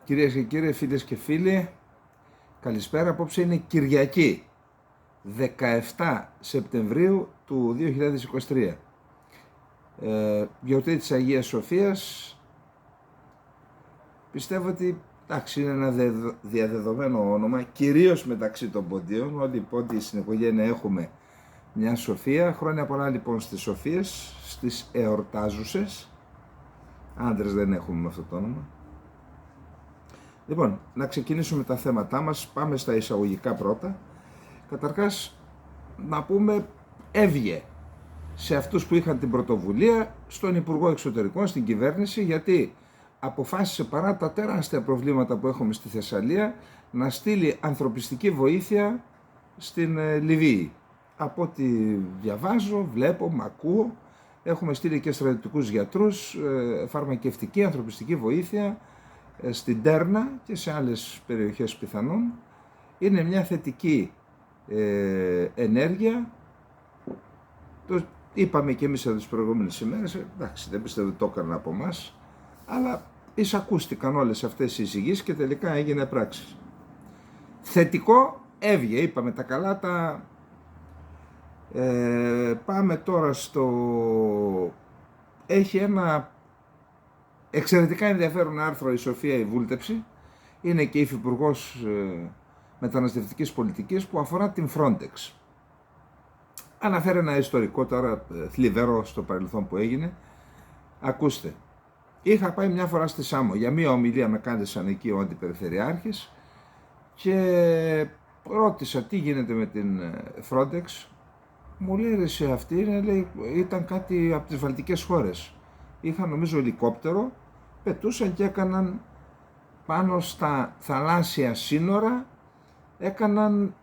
Κυρίες και κύριοι, φίλες και φίλοι, καλησπέρα. Απόψε είναι Κυριακή, 17 Σεπτεμβρίου του 2023. Γιορτή της Αγίας Σοφίας. Πιστεύω ότι είναι ένα διαδεδομένο όνομα, κυρίως μεταξύ των ποντίων. Όλοι οι πόντιοι στην οικογένεια έχουμε μια Σοφία. Χρόνια πολλά λοιπόν στις Σοφίες, στις εορτάζουσες. Άντρες δεν έχουμε με αυτό το όνομα. Λοιπόν, να ξεκινήσουμε τα θέματά μας. Πάμε στα εισαγωγικά πρώτα. Καταρχάς, να πούμε έβγε σε αυτούς που είχαν την πρωτοβουλία, στον Υπουργό Εξωτερικών, στην κυβέρνηση, γιατί αποφάσισε παρά τα τεράστια προβλήματα που έχουμε στη Θεσσαλία να στείλει ανθρωπιστική βοήθεια στην Λιβύη. Από ό,τι διαβάζω, βλέπω, μ' ακούω, έχουμε στείλει και στρατιωτικούς γιατρούς, φαρμακευτική, ανθρωπιστική βοήθεια στην Τέρνα και σε άλλες περιοχές πιθανόν. Είναι μια θετική ενέργεια. Το είπαμε και εμείς εδώ τις προηγούμενες ημέρες, εντάξει, δεν πιστεύω ότι το έκαναν από εμάς, αλλά εισακούστηκαν όλες αυτές οι εισηγήσεις και τελικά έγινε πράξη. Θετικό έβγε, είπαμε τα καλά τα. Πάμε τώρα στο. Έχει ένα εξαιρετικά ενδιαφέρον άρθρο η Σοφία η Βούλτεψη, είναι και υφυπουργός μεταναστευτικής πολιτικής, που αφορά την Frontex. Αναφέρει ένα ιστορικό τώρα θλιβερό στο παρελθόν που έγινε. Ακούστε, είχα πάει μια φορά στη Σάμο για μια ομιλία, με κάλεσαν εκεί ο αντιπεριφερειάρχης και ρώτησα τι γίνεται με την Frontex. Μου λέει σε αυτή, λέει, ήταν κάτι από τις βαλτικές χώρες. Είχαν νομίζω ελικόπτερο, πετούσαν και έκαναν πάνω στα θαλάσσια σύνορα, έκαναν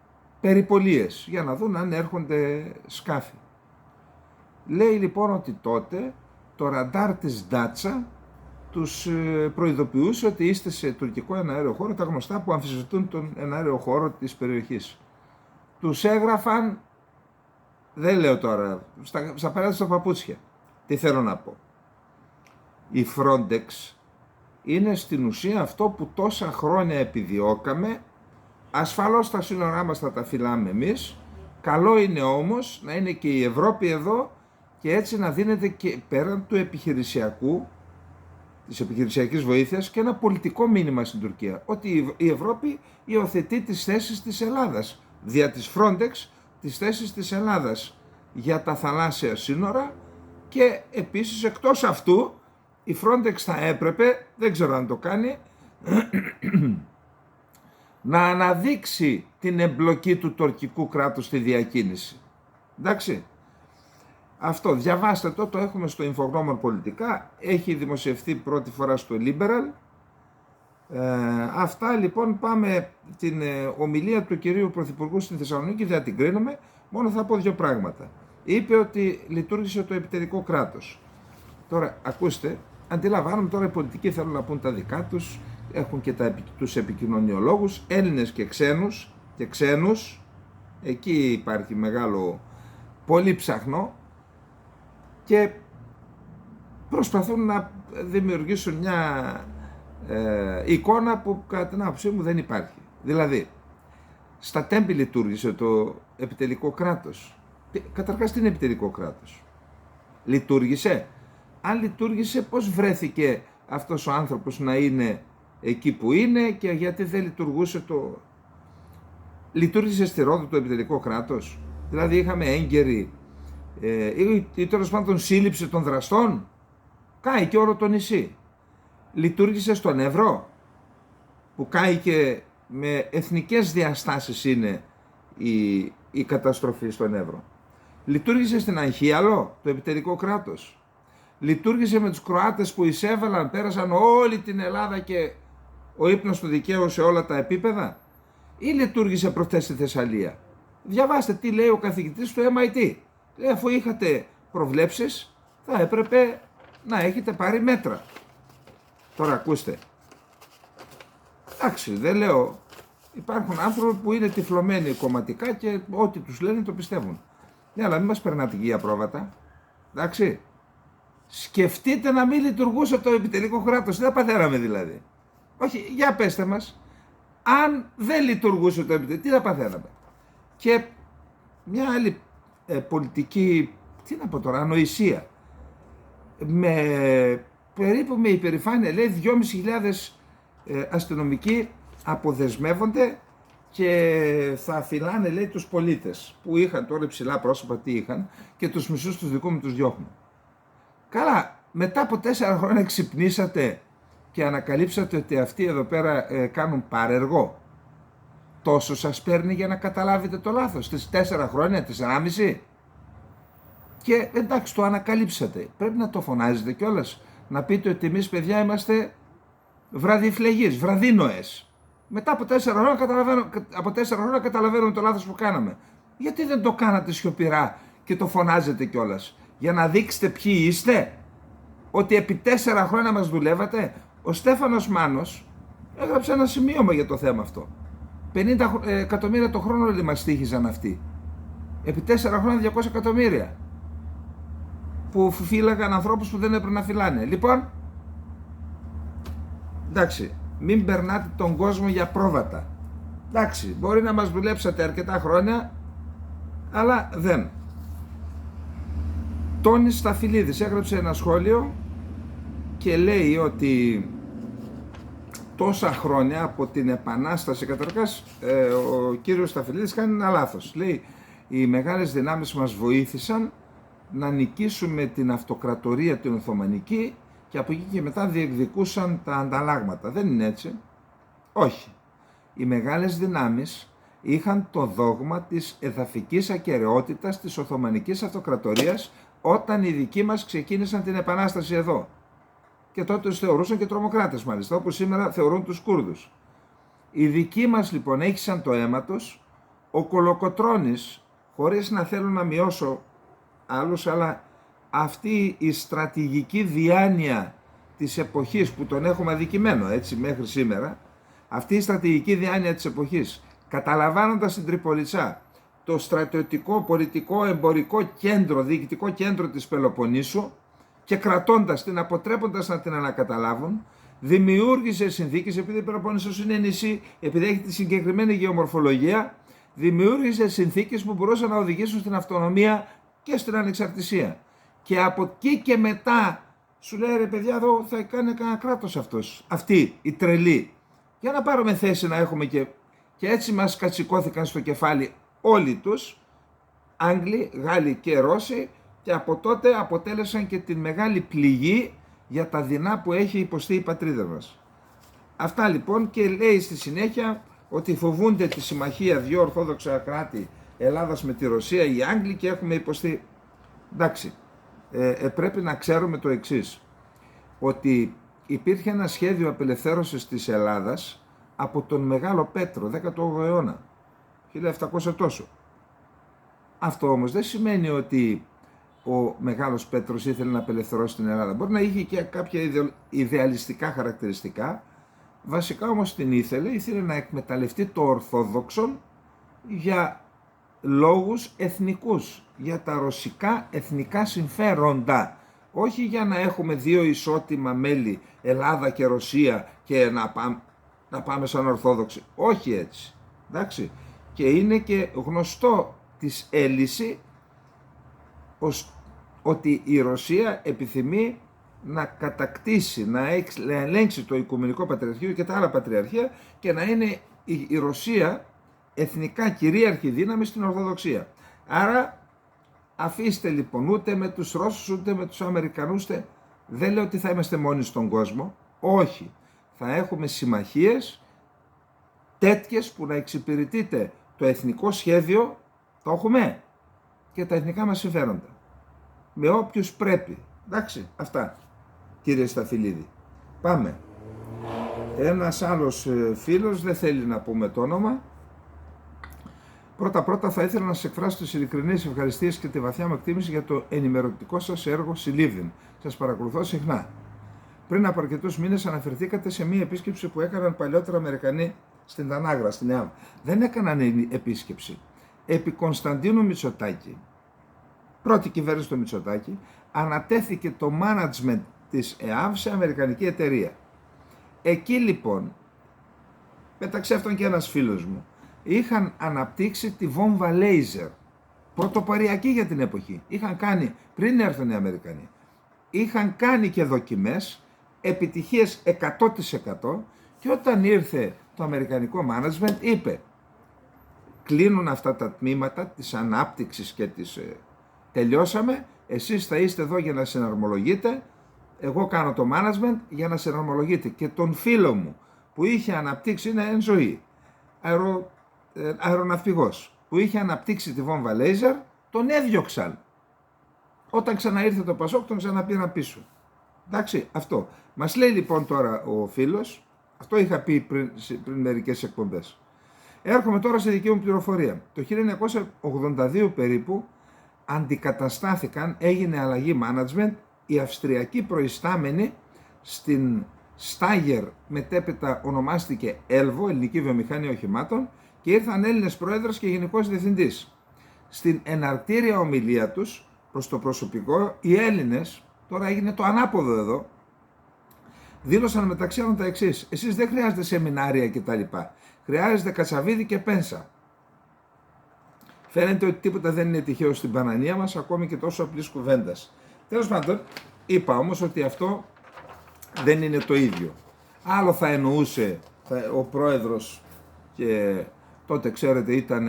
περιπολίες για να δουν αν έρχονται σκάφη. Λέει λοιπόν ότι τότε το ραντάρ της Ντάτσα τους προειδοποιούσε ότι είστε σε τουρκικό εναέριο χώρο, τα γνωστά που αμφισβητούν τον εναέριο χώρο της περιοχής. Τους έγραφαν, δεν λέω τώρα, στα περάσματα στα παπούτσια. Τι θέλω να πω. Η Frontex είναι στην ουσία αυτό που τόσα χρόνια επιδιώκαμε. Ασφαλώς τα σύνορά μας θα τα φυλάμε εμείς. Καλό είναι όμως να είναι και η Ευρώπη εδώ και έτσι να δίνεται και πέραν του επιχειρησιακού, της επιχειρησιακής βοήθειας, και ένα πολιτικό μήνυμα στην Τουρκία. Ότι η Ευρώπη υιοθετεί τις θέσεις της Ελλάδας, δια της Frontex τις θέσεις της Ελλάδας για τα θαλάσσια σύνορα, και επίσης εκτός αυτού η Frontex θα έπρεπε, δεν ξέρω αν το κάνει, να αναδείξει την εμπλοκή του τουρκικού κράτους στη διακίνηση. Εντάξει. Αυτό διαβάστε το έχουμε στο Infogromor πολιτικά, έχει δημοσιευθεί πρώτη φορά στο Liberal. Αυτά λοιπόν. Πάμε την ομιλία του κυρίου Πρωθυπουργού στην Θεσσαλονίκη, δεν την κρίνουμε, μόνο θα πω δύο πράγματα. Είπε ότι λειτουργήσε το επιτελικό κράτος. Τώρα ακούστε, αντιλαμβάνομαι τώρα οι πολιτικοί θέλουν να πούν τα δικά τους, έχουν και τους επικοινωνιολόγους, Έλληνες και ξένους, εκεί υπάρχει μεγάλο, πολύ ψαχνό, και προσπαθούν να δημιουργήσουν μια εικόνα που κατά την άποψή μου δεν υπάρχει. Δηλαδή, στα Τέμπη λειτουργήσε το επιτελικό κράτος. Καταρχάς, τι είναι επιτελικό κράτος? Λειτουργήσε. Αν λειτουργήσε, πώς βρέθηκε αυτός ο άνθρωπος να είναι εκεί που είναι και γιατί δεν λειτουργούσε το. Λειτουργήσε στη Ρόδο το επιτελικό κράτος? Δηλαδή είχαμε έγκαιρη ή τέλος πάντων σύλληψη των δραστών? Κάει και όλο το νησί. Λειτουργήσε στον Εύρο, που κάει και με εθνικές διαστάσεις είναι η καταστροφή στον Εύρο? Λειτουργήσε στην Αγχίαλο το επιτελικό κράτος? Λειτουργήσε με τους Κροάτες που εισέβαλαν, πέρασαν όλη την Ελλάδα και ο ύπνος του δικαίου σε όλα τα επίπεδα? Ή λειτουργήσε προχθές στη Θεσσαλία? Διαβάστε τι λέει ο καθηγητής του MIT. Λέει, αφού είχατε προβλέψεις, θα έπρεπε να έχετε πάρει μέτρα. Τώρα ακούστε. Εντάξει, δεν λέω. Υπάρχουν άνθρωποι που είναι τυφλωμένοι κομματικά και ό,τι τους λένε το πιστεύουν. Ναι, αλλά μην μας περνάτε για πρόβατα. Εντάξει. Σκεφτείτε να μην λειτουργούσε το επιτελικό κράτος. Τι θα παθαίναμε δηλαδή? Όχι, για πέστε μας, αν δεν λειτουργούσε το επιτελείο, τι θα παθαίναμε? Και μια άλλη πολιτική, τι να πω τώρα, ανοησία. Περίπου με υπερηφάνεια, λέει, 2.500 αστυνομικοί αποδεσμεύονται και θα φυλάνε, λέει, τους πολίτες που είχαν τώρα ψηλά πρόσωπα, τι είχαν, και τους μισούς τους δικού μου τους διώχνουν. Καλά, μετά από 4 χρόνια ξυπνήσατε και ανακαλύψατε ότι αυτοί εδώ πέρα κάνουν παρεργό. Τόσο σας παίρνει για να καταλάβετε το λάθος? Στις 4 χρόνια, 4,5? Και εντάξει, το ανακαλύψατε. Πρέπει να το φωνάζετε κιόλας. Να πείτε ότι εμείς, παιδιά, είμαστε βραδιφλεγείς, βραδίνοες. Μετά από 4 χρόνια καταλαβαίνουμε το λάθος που κάναμε. Γιατί δεν το κάνατε σιωπηρά και το φωνάζετε κιόλας? Για να δείξετε ποιοι είστε? Ότι επί 4 χρόνια μας δουλεύατε? Ο Στέφανος Μάνος έγραψε ένα σημείωμα για το θέμα αυτό. 50 εκατομμύρια το χρόνο όλοι μας στοίχιζαν αυτοί. Επί 4 χρόνια 200 εκατομμύρια. Που φύλαγαν ανθρώπους που δεν έπρεπε να φυλάνε. Λοιπόν, εντάξει, μην περνάτε τον κόσμο για πρόβατα. Εντάξει, μπορεί να μας δουλέψατε αρκετά χρόνια, αλλά δεν. Τόνις Σταφυλίδης έγραψε ένα σχόλιο και λέει ότι τόσα χρόνια από την Επανάσταση, καταρχάς ο κύριος Σταφυλίδης κάνει ένα λάθος. Λέει, οι μεγάλες δυνάμεις μας βοήθησαν να νικήσουμε την αυτοκρατορία την Οθωμανική και από εκεί και μετά διεκδικούσαν τα ανταλλάγματα. Δεν είναι έτσι. Όχι. Οι μεγάλες δυνάμεις είχαν το δόγμα της εδαφικής ακεραιότητας της Οθωμανικής Αυτοκρατορίας όταν οι δικοί μας ξεκίνησαν την Επανάσταση εδώ. Και τότε τους θεωρούσαν και τρομοκράτες μάλιστα, όπως σήμερα θεωρούν τους Κούρδους. Οι δικοί μας λοιπόν έχισαν το αίμα τους. Ο Κολοκοτρώνης, χωρίς να θέλω να μειώσω άλλους, αλλά αυτή η στρατηγική διάνοια της εποχής που τον έχουμε αδικημένο έτσι μέχρι σήμερα, αυτή η στρατηγική διάνοια της εποχής, καταλαμβάνοντας την Τριπολιτσά, το στρατιωτικό, πολιτικό, εμπορικό κέντρο, διοικητικό κέντρο της Πελοποννήσου, και κρατώντας την, αποτρέποντας να την ανακαταλάβουν, δημιούργησε συνθήκες, επειδή η Πελοπόννησος είναι νησί, επειδή έχει τη συγκεκριμένη γεωμορφολογία, δημιούργησε συνθήκες που μπορούσαν να οδηγήσουν στην αυτονομία και στην ανεξαρτησία. Και από εκεί και μετά σου λέει, ρε παιδιά, εδώ θα κάνει κανένα κράτος αυτός, αυτοί οι τρελοί. Για να πάρουμε θέση να έχουμε και έτσι μας κατσικώθηκαν στο κεφάλι όλοι τους, Άγγλοι, Γάλλοι και Ρώσοι, και από τότε αποτέλεσαν και την μεγάλη πληγή για τα δεινά που έχει υποστεί η πατρίδα μας. Αυτά λοιπόν, και λέει στη συνέχεια ότι φοβούνται τη συμμαχία 2 ορθόδοξα κράτη, Ελλάδας με τη Ρωσία, οι Άγγλοι, και έχουμε υποστεί. Εντάξει, πρέπει να ξέρουμε το εξής, ότι υπήρχε ένα σχέδιο απελευθέρωσης της Ελλάδας από τον Μεγάλο Πέτρο, 18ο αιώνα, 1700 τόσο. Αυτό όμως δεν σημαίνει ότι ο Μεγάλος Πέτρος ήθελε να απελευθερώσει την Ελλάδα. Μπορεί να είχε και κάποια ιδεαλιστικά χαρακτηριστικά, βασικά όμως την ήθελε να εκμεταλλευτεί το Ορθόδοξον για λόγους εθνικούς, για τα ρωσικά εθνικά συμφέροντα, όχι για να έχουμε 2 ισότιμα μέλη, Ελλάδα και Ρωσία, και να πάμε σαν Ορθόδοξοι. Όχι έτσι, εντάξει. Και είναι και γνωστό της Έλυση ότι η Ρωσία επιθυμεί να κατακτήσει, να ελέγξει το Οικουμενικό Πατριαρχείο και τα άλλα πατριαρχία και να είναι η Ρωσία εθνικά κυρίαρχη δύναμη στην Ορθοδοξία. Άρα αφήστε λοιπόν, ούτε με τους Ρώσους ούτε με τους Αμερικανούς, δεν λέω ότι θα είμαστε μόνοι στον κόσμο, όχι. Θα έχουμε συμμαχίες τέτοιες που να εξυπηρετείτε το εθνικό σχέδιο, το έχουμε, και τα εθνικά μας συμφέροντα. Με όποιους πρέπει. Εντάξει, αυτά, κύριε Σταφυλίδη. Πάμε. Ένας άλλος φίλος, δεν θέλει να πούμε το όνομα. Πρώτα θα ήθελα να σας εκφράσω τις ειλικρινείς ευχαριστίες και τη βαθιά μου εκτίμηση για το ενημερωτικό σας έργο Συλλήβδιν. Σας παρακολουθώ συχνά. Πριν από αρκετούς μήνες αναφερθήκατε σε μία επίσκεψη που έκαναν παλιότερα Αμερικανοί στην Τανάγρα, στην ΕΑΒ. Δεν έκαναν επίσκεψη. Επί Κωνσταντίνου Μητσοτάκη, πρώτη κυβέρνηση του Μητσοτάκη, ανατέθηκε το management της ΕΑΒ σε αμερικανική εταιρεία. Εκεί λοιπόν, μεταξύ αυτών και ένας φίλος μου, είχαν αναπτύξει τη βόμβα λέιζερ, πρωτοποριακή για την εποχή. Είχαν κάνει, πριν έρθουν οι Αμερικανοί, είχαν κάνει και δοκιμές, επιτυχίες 100%, και όταν ήρθε το αμερικανικό management είπε, κλείνουν αυτά τα τμήματα της ανάπτυξης και της τελειώσαμε, εσείς θα είστε εδώ για να συναρμολογείτε, εγώ κάνω το management για να συναρμολογείτε. Και τον φίλο μου που είχε αναπτύξει, είναι εν ζωή, αεροναυπηγός, που είχε αναπτύξει τη βόμβα λέιζερ, τον έδιωξαν. Όταν ξαναήρθε το Πασόκ, τον ξαναπήραν πίσω. Εντάξει, αυτό. Μας λέει λοιπόν τώρα ο φίλος, αυτό είχα πει πριν μερικές εκπομπές. Έρχομαι τώρα σε δική μου πληροφορία. Το 1982 περίπου αντικαταστάθηκαν, έγινε αλλαγή management, οι αυστριακοί προϊστάμενοι στην Στάγερ, μετέπειτα ονομάστηκε Έλβο, Ελληνική Βιομηχανία Οχημάτων, και ήρθαν Έλληνες πρόεδρος και γενικός διευθυντής. Στην εναρκτήρια ομιλία τους προς το προσωπικό, οι Έλληνες, τώρα έγινε το ανάποδο εδώ, δήλωσαν μεταξύ άλλων τα εξής: εσείς δεν χρειάζεται σεμινάρια κτλ. Χρειάζεται Κατσαβίδη και Πένσα. Φαίνεται ότι τίποτα δεν είναι τυχαίο στην Πανανία μας, ακόμη και τόσο απλής κουβέντας. Τέλος πάντων, είπα όμως ότι αυτό δεν είναι το ίδιο. Άλλο θα εννοούσε ο πρόεδρος, και τότε ξέρετε ήταν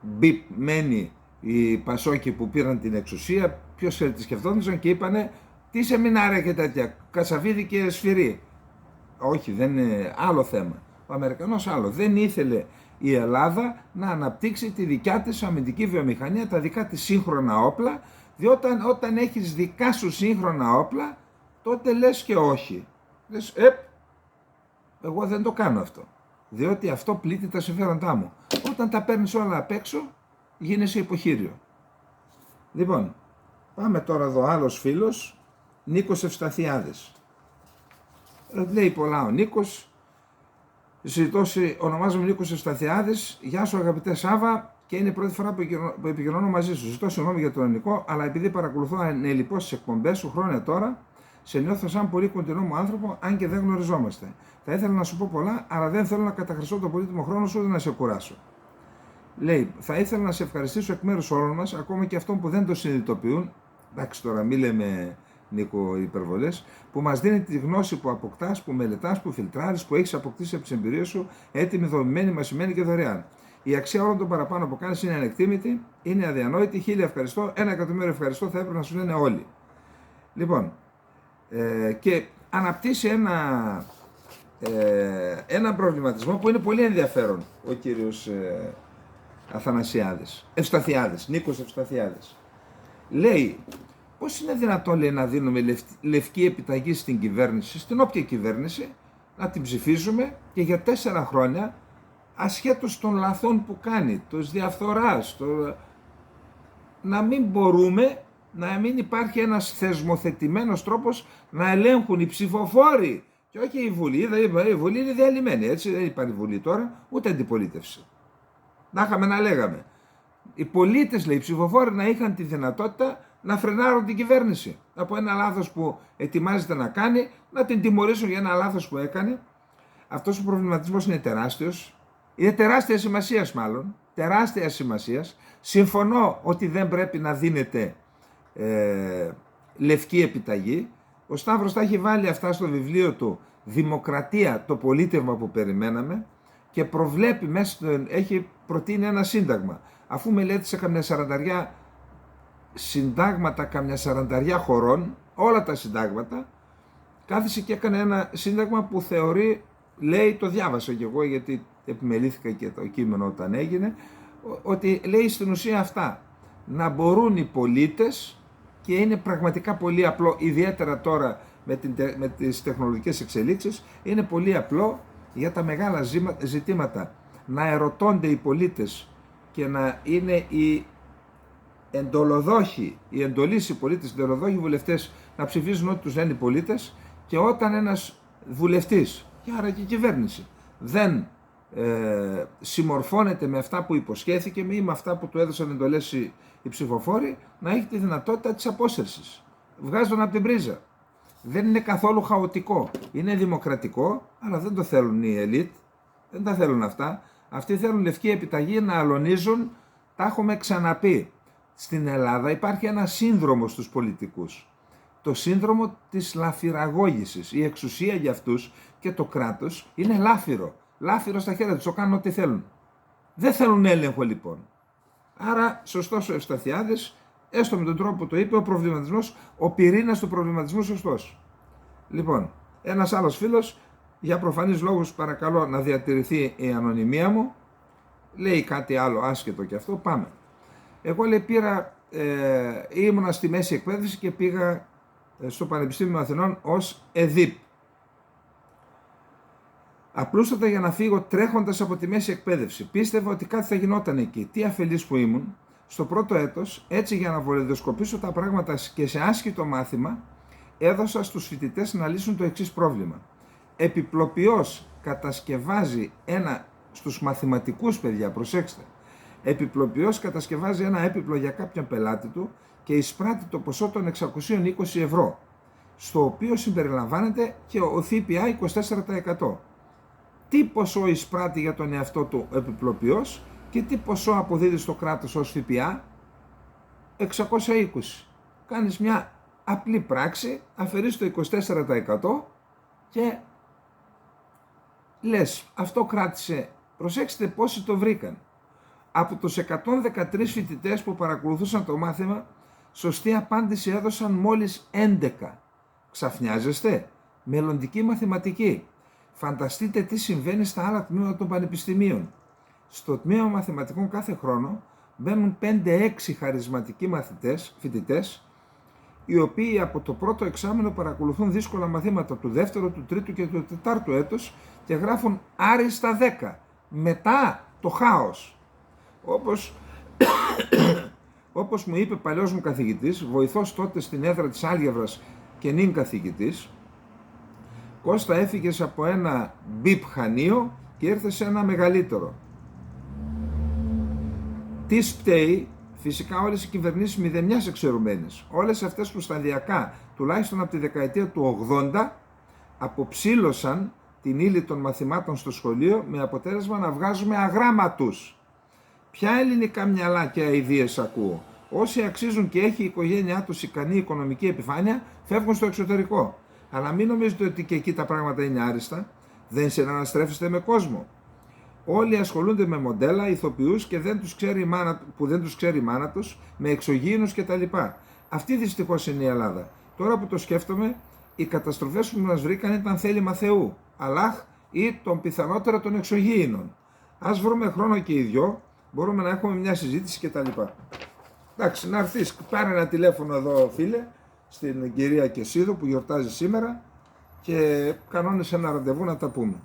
μπιπμένοι οι Πασόκοι που πήραν την εξουσία, ποιος ξέρει τι σκεφτόντουσαν, και είπανε τι σεμινάρια και τέτοια, Κατσαβίδη και Σφυρί. Όχι, δεν είναι, άλλο θέμα. Ο Αμερικανός άλλο. Δεν ήθελε η Ελλάδα να αναπτύξει τη δικιά της αμυντική βιομηχανία, τα δικά της σύγχρονα όπλα, διότι όταν έχεις δικά σου σύγχρονα όπλα, τότε λες και όχι. Λες, εγώ δεν το κάνω αυτό, διότι αυτό πλήττει τα συμφέροντά μου. Όταν τα παίρνεις όλα απ' έξω, γίνεσαι υποχείριο. Λοιπόν, πάμε τώρα εδώ, άλλος φίλος, Νίκος Ευσταθιάδης. Λέει πολλά ο Νίκος. Ονομάζομαι Νίκος Ευσταθιάδης. Γεια σου αγαπητέ Σάβα, και είναι η πρώτη φορά που επικοινωνώ μαζί σου. Ζητώ συγγνώμη για τον ελληνικό, αλλά επειδή παρακολουθώ ανελιπώς τις εκπομπές σου χρόνια τώρα, σε νιώθω σαν πολύ κοντινό μου άνθρωπο, αν και δεν γνωριζόμαστε. Θα ήθελα να σου πω πολλά, αλλά δεν θέλω να καταχρηστώ τον πολύτιμο χρόνο σου, ούτε να σε κουράσω. Λέει, θα ήθελα να σε ευχαριστήσω εκ μέρους όλων μας, ακόμα και αυτών που δεν το συνειδητοποιούν. Εντάξει, τώρα μη λέμε, Νίκο, υπερβολές, που μας δίνει τη γνώση που αποκτάς, που μελετάς, που φιλτράρεις, που έχεις αποκτήσει από τις εμπειρίες σου, έτοιμη, δομημένη, μασημένη και δωρεάν. Η αξία όλων των παραπάνω που κάνεις είναι ανεκτήμητη, είναι αδιανόητη. 1000 ευχαριστώ, 1.000.000 ευχαριστώ, θα έπρεπε να σου λένε όλοι. Λοιπόν, και αναπτύσσει ένα προβληματισμό που είναι πολύ ενδιαφέρον ο κύριος Ευσταθιάδης, Νίκος Ευσταθιάδης. Λέει, πώς είναι δυνατόν, λέει, να δίνουμε λευκή επιταγή στην κυβέρνηση, στην όποια κυβέρνηση, να την ψηφίζουμε και για 4 χρόνια, ασχέτως των λαθών που κάνει, της διαφθοράς, να μην μπορούμε, να μην υπάρχει ένας θεσμοθετημένος τρόπος να ελέγχουν οι ψηφοφόροι και όχι η Βουλή. Η Βουλή είναι διαλυμένη, έτσι, δεν υπάρχει Βουλή τώρα, ούτε αντιπολίτευση. Να είχαμε να λέγαμε. Οι πολίτες, λέει, οι ψηφοφόροι να είχαν τη δυνατότητα να φρενάρουν την κυβέρνηση από ένα λάθος που ετοιμάζεται να κάνει, να την τιμωρήσουν για ένα λάθος που έκανε. Αυτός ο προβληματισμός είναι τεράστιος. Είναι τεράστια σημασίας, μάλλον. Τεράστια σημασίας. Συμφωνώ ότι δεν πρέπει να δίνεται λευκή επιταγή. Ο Σταύρος τα έχει βάλει αυτά στο βιβλίο του «Δημοκρατία, το πολίτευμα που περιμέναμε», και προβλέπει έχει προτείνει ένα σύνταγμα. Αφού μελέτησε καμιά 40 συντάγματα, καμιά 40 χωρών, όλα τα συντάγματα, κάθισε και έκανε ένα σύνταγμα που θεωρεί, λέει, το διάβασα κι εγώ γιατί επιμελήθηκα και το κείμενο όταν έγινε, ότι λέει στην ουσία αυτά: να μπορούν οι πολίτες, και είναι πραγματικά πολύ απλό, ιδιαίτερα τώρα με τις τεχνολογικές εξελίξεις, είναι πολύ απλό για τα μεγάλα ζητήματα να ερωτώνται οι πολίτες και να είναι οι εντολοδόχοι, οι εντολείς οι πολίτες, οι εντολοδόχοι βουλευτές να ψηφίζουν ό,τι τους λένε οι πολίτες, και όταν ένας βουλευτής, και άρα και η κυβέρνηση, δεν συμμορφώνεται με αυτά που υποσχέθηκε ή με αυτά που του έδωσαν εντολές οι ψηφοφόροι, να έχει τη δυνατότητα της απόσυρσης. Βγάζει τον από την πρίζα. δεν είναι καθόλου χαοτικό. Είναι δημοκρατικό, αλλά δεν το θέλουν οι ελίτ. Δεν τα θέλουν αυτά. Αυτοί θέλουν λευκή επιταγή να αλωνίζουν. Τα έχουμε ξαναπεί. Στην Ελλάδα υπάρχει ένα σύνδρομο στους πολιτικούς. Το σύνδρομο της λαφυραγώγησης. Η εξουσία για αυτούς και το κράτος είναι λάφυρο. Λάφυρο στα χέρια τους, το κάνουν ό,τι θέλουν. Δεν θέλουν έλεγχο λοιπόν. Άρα σωστός ο Ευσταθιάδης, έστω με τον τρόπο που το είπε, ο προβληματισμός, ο πυρήνας του προβληματισμού σωστός. Λοιπόν, ένας άλλος φίλος, για προφανείς λόγους παρακαλώ να διατηρηθεί η ανωνυμία μου, λέει κάτι άλλο άσχετο και αυτό, πάμε. Εγώ λέει ήμουνα στη μέση εκπαίδευση και πήγα στο Πανεπιστήμιο Αθηνών ως ΕΔΙΠ. Απλούστατα για να φύγω τρέχοντας από τη μέση εκπαίδευση. Πίστευα ότι κάτι θα γινόταν εκεί. Τι αφελής που ήμουν. Στο πρώτο έτος, έτσι για να βολιδοσκοπήσω τα πράγματα και σε άσχητο μάθημα, έδωσα στους φοιτητές να λύσουν το εξής πρόβλημα. Επιπλοποιώς κατασκευάζει στους μαθηματικούς παιδιά, προσέξτε, επιπλοποιώς κατασκευάζει ένα έπιπλο για κάποιον πελάτη του και εισπράττει το ποσό των 620 ευρώ, στο οποίο συμπεριλαμβάνεται και ο ΦΠΑ 24%. Τι ποσό εισπράττει για τον εαυτό του επιπλοποιώς και τι ποσό αποδίδει στο κράτος ως ΦΠΑ? 620. Κάνεις μια απλή πράξη, αφαιρείς το 24% και λες, αυτό κράτησε. Προσέξτε πόσοι το βρήκαν. Από τους 113 φοιτητές που παρακολουθούσαν το μάθημα, σωστή απάντηση έδωσαν μόλις 11. Ξαφνιάζεστε? Μελλοντική μαθηματική. Φανταστείτε τι συμβαίνει στα άλλα τμήματα των πανεπιστημίων. Στο τμήμα μαθηματικών κάθε χρόνο μπαίνουν 5-6 χαρισματικοί φοιτητές, οι οποίοι από το πρώτο εξάμηνο παρακολουθούν δύσκολα μαθήματα του δεύτερου, του τρίτου και του τετάρτου έτους και γράφουν άριστα 10. Μετά το χάος. Όπως μου είπε παλιός μου καθηγητής, βοηθός τότε στην έδρα της Άλγεβρας και νυν καθηγητής, Κώστα, έφυγες από ένα μπιπ χανείο και ήρθες σε ένα μεγαλύτερο. Τι φταίει? Φυσικά όλες οι κυβερνήσεις μηδενιάς εξαιρουμένες. Όλες αυτές που σταδιακά, τουλάχιστον από τη δεκαετία του 80, αποψήλωσαν την ύλη των μαθημάτων στο σχολείο με αποτέλεσμα να βγάζουμε αγράμματους. Ποια ελληνικά μυαλά και αηδίες ακούω? Όσοι αξίζουν και έχει η οικογένειά τους ικανή οικονομική επιφάνεια, φεύγουν στο εξωτερικό. Αλλά μην νομίζετε ότι και εκεί τα πράγματα είναι άριστα. Δεν συναναστρέφεστε με κόσμο. Όλοι ασχολούνται με μοντέλα, ηθοποιούς και που δεν τους ξέρει η μάνα τους, με εξωγήινους κτλ. Αυτή δυστυχώς είναι η Ελλάδα. Τώρα που το σκέφτομαι, οι καταστροφές που μας βρήκαν ήταν θέλημα Θεού, Αλλάχ ή τον πιθανότερο των εξωγήινων. Ας βρούμε χρόνο και οι δυο, μπορούμε να έχουμε μια συζήτηση κτλ. Εντάξει, να έρθεις, πάρε ένα τηλέφωνο εδώ φίλε, στην κυρία Κεσίδου που γιορτάζει σήμερα και κανόνισε ένα ραντεβού να τα πούμε.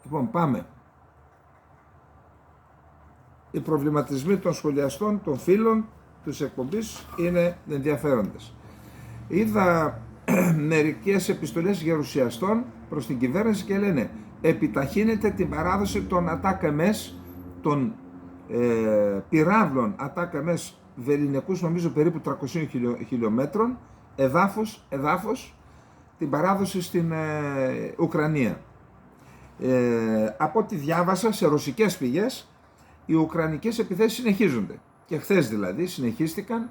Λοιπόν, πάμε. Οι προβληματισμοί των σχολιαστών, των φίλων της εκπομπής είναι ενδιαφέροντες. Είδα μερικές επιστολές γερουσιαστών προς την κυβέρνηση και λένε επιταχύνεται την παράδοση των ατάκαμες, των πυράβλων ατάκαμες βεληνικούς, νομίζω περίπου 300 χιλιόμετρων, εδάφος, την παράδοση στην Ουκρανία. Από ό,τι διάβασα σε ρωσικές πηγές, οι ουκρανικές επιθέσεις συνεχίζονται. Και χθες δηλαδή συνεχίστηκαν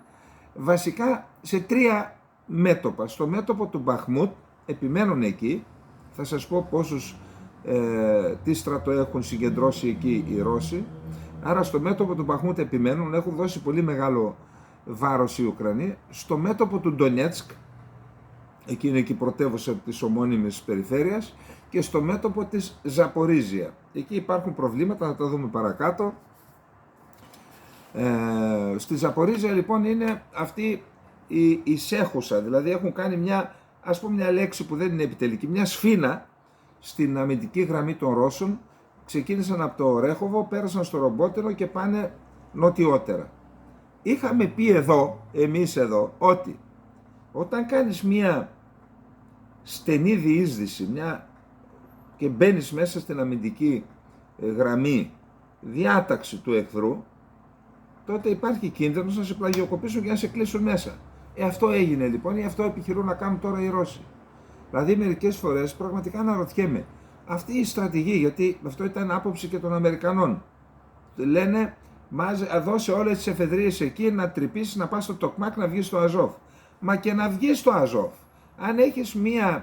βασικά σε 3 μέτωπα. Στο μέτωπο του Μπαχμούτ επιμένουν εκεί, θα σας πω τι στρατό έχουν συγκεντρώσει εκεί οι Ρώσοι. Άρα στο μέτωπο του Μπαχμούτ επιμένουν, έχουν δώσει πολύ μεγάλο βάρος οι Ουκρανοί. Στο μέτωπο του Ντονιέτσκ, εκεί είναι και η πρωτεύουσα της ομώνυμης περιφέρειας, και στο μέτωπο της Ζαπορίζια. Εκεί υπάρχουν προβλήματα, θα τα δούμε παρακάτω. Στη Ζαπορίζια λοιπόν είναι αυτή η σέχουσα, δηλαδή έχουν κάνει μια λέξη που δεν είναι επιτελική, μια σφήνα στην αμυντική γραμμή των Ρώσων. Ξεκίνησαν από το Ρέχοβο, πέρασαν στο Ρομπότελο και πάνε νοτιότερα. Είχαμε πει εμείς εδώ, ότι όταν κάνεις μια στενή διείσδυση και μπαίνεις μέσα στην αμυντική γραμμή διάταξη του εχθρού, τότε υπάρχει κίνδυνος να σε πλαγιοκοπήσουν και να σε κλείσουν μέσα. Αυτό έγινε λοιπόν, ή αυτό επιχειρούν να κάνουν τώρα οι Ρώσοι. Δηλαδή μερικές φορές πραγματικά αναρωτιέμαι, αυτή η στρατηγική, γιατί αυτό ήταν άποψη και των Αμερικανών, λένε δώσε όλες τις εφεδρείες εκεί να τρυπήσεις, να πας στο Τοκμάκ, να βγεις στο Αζόφ. Μα και να βγεις στο Αζόφ, αν έχεις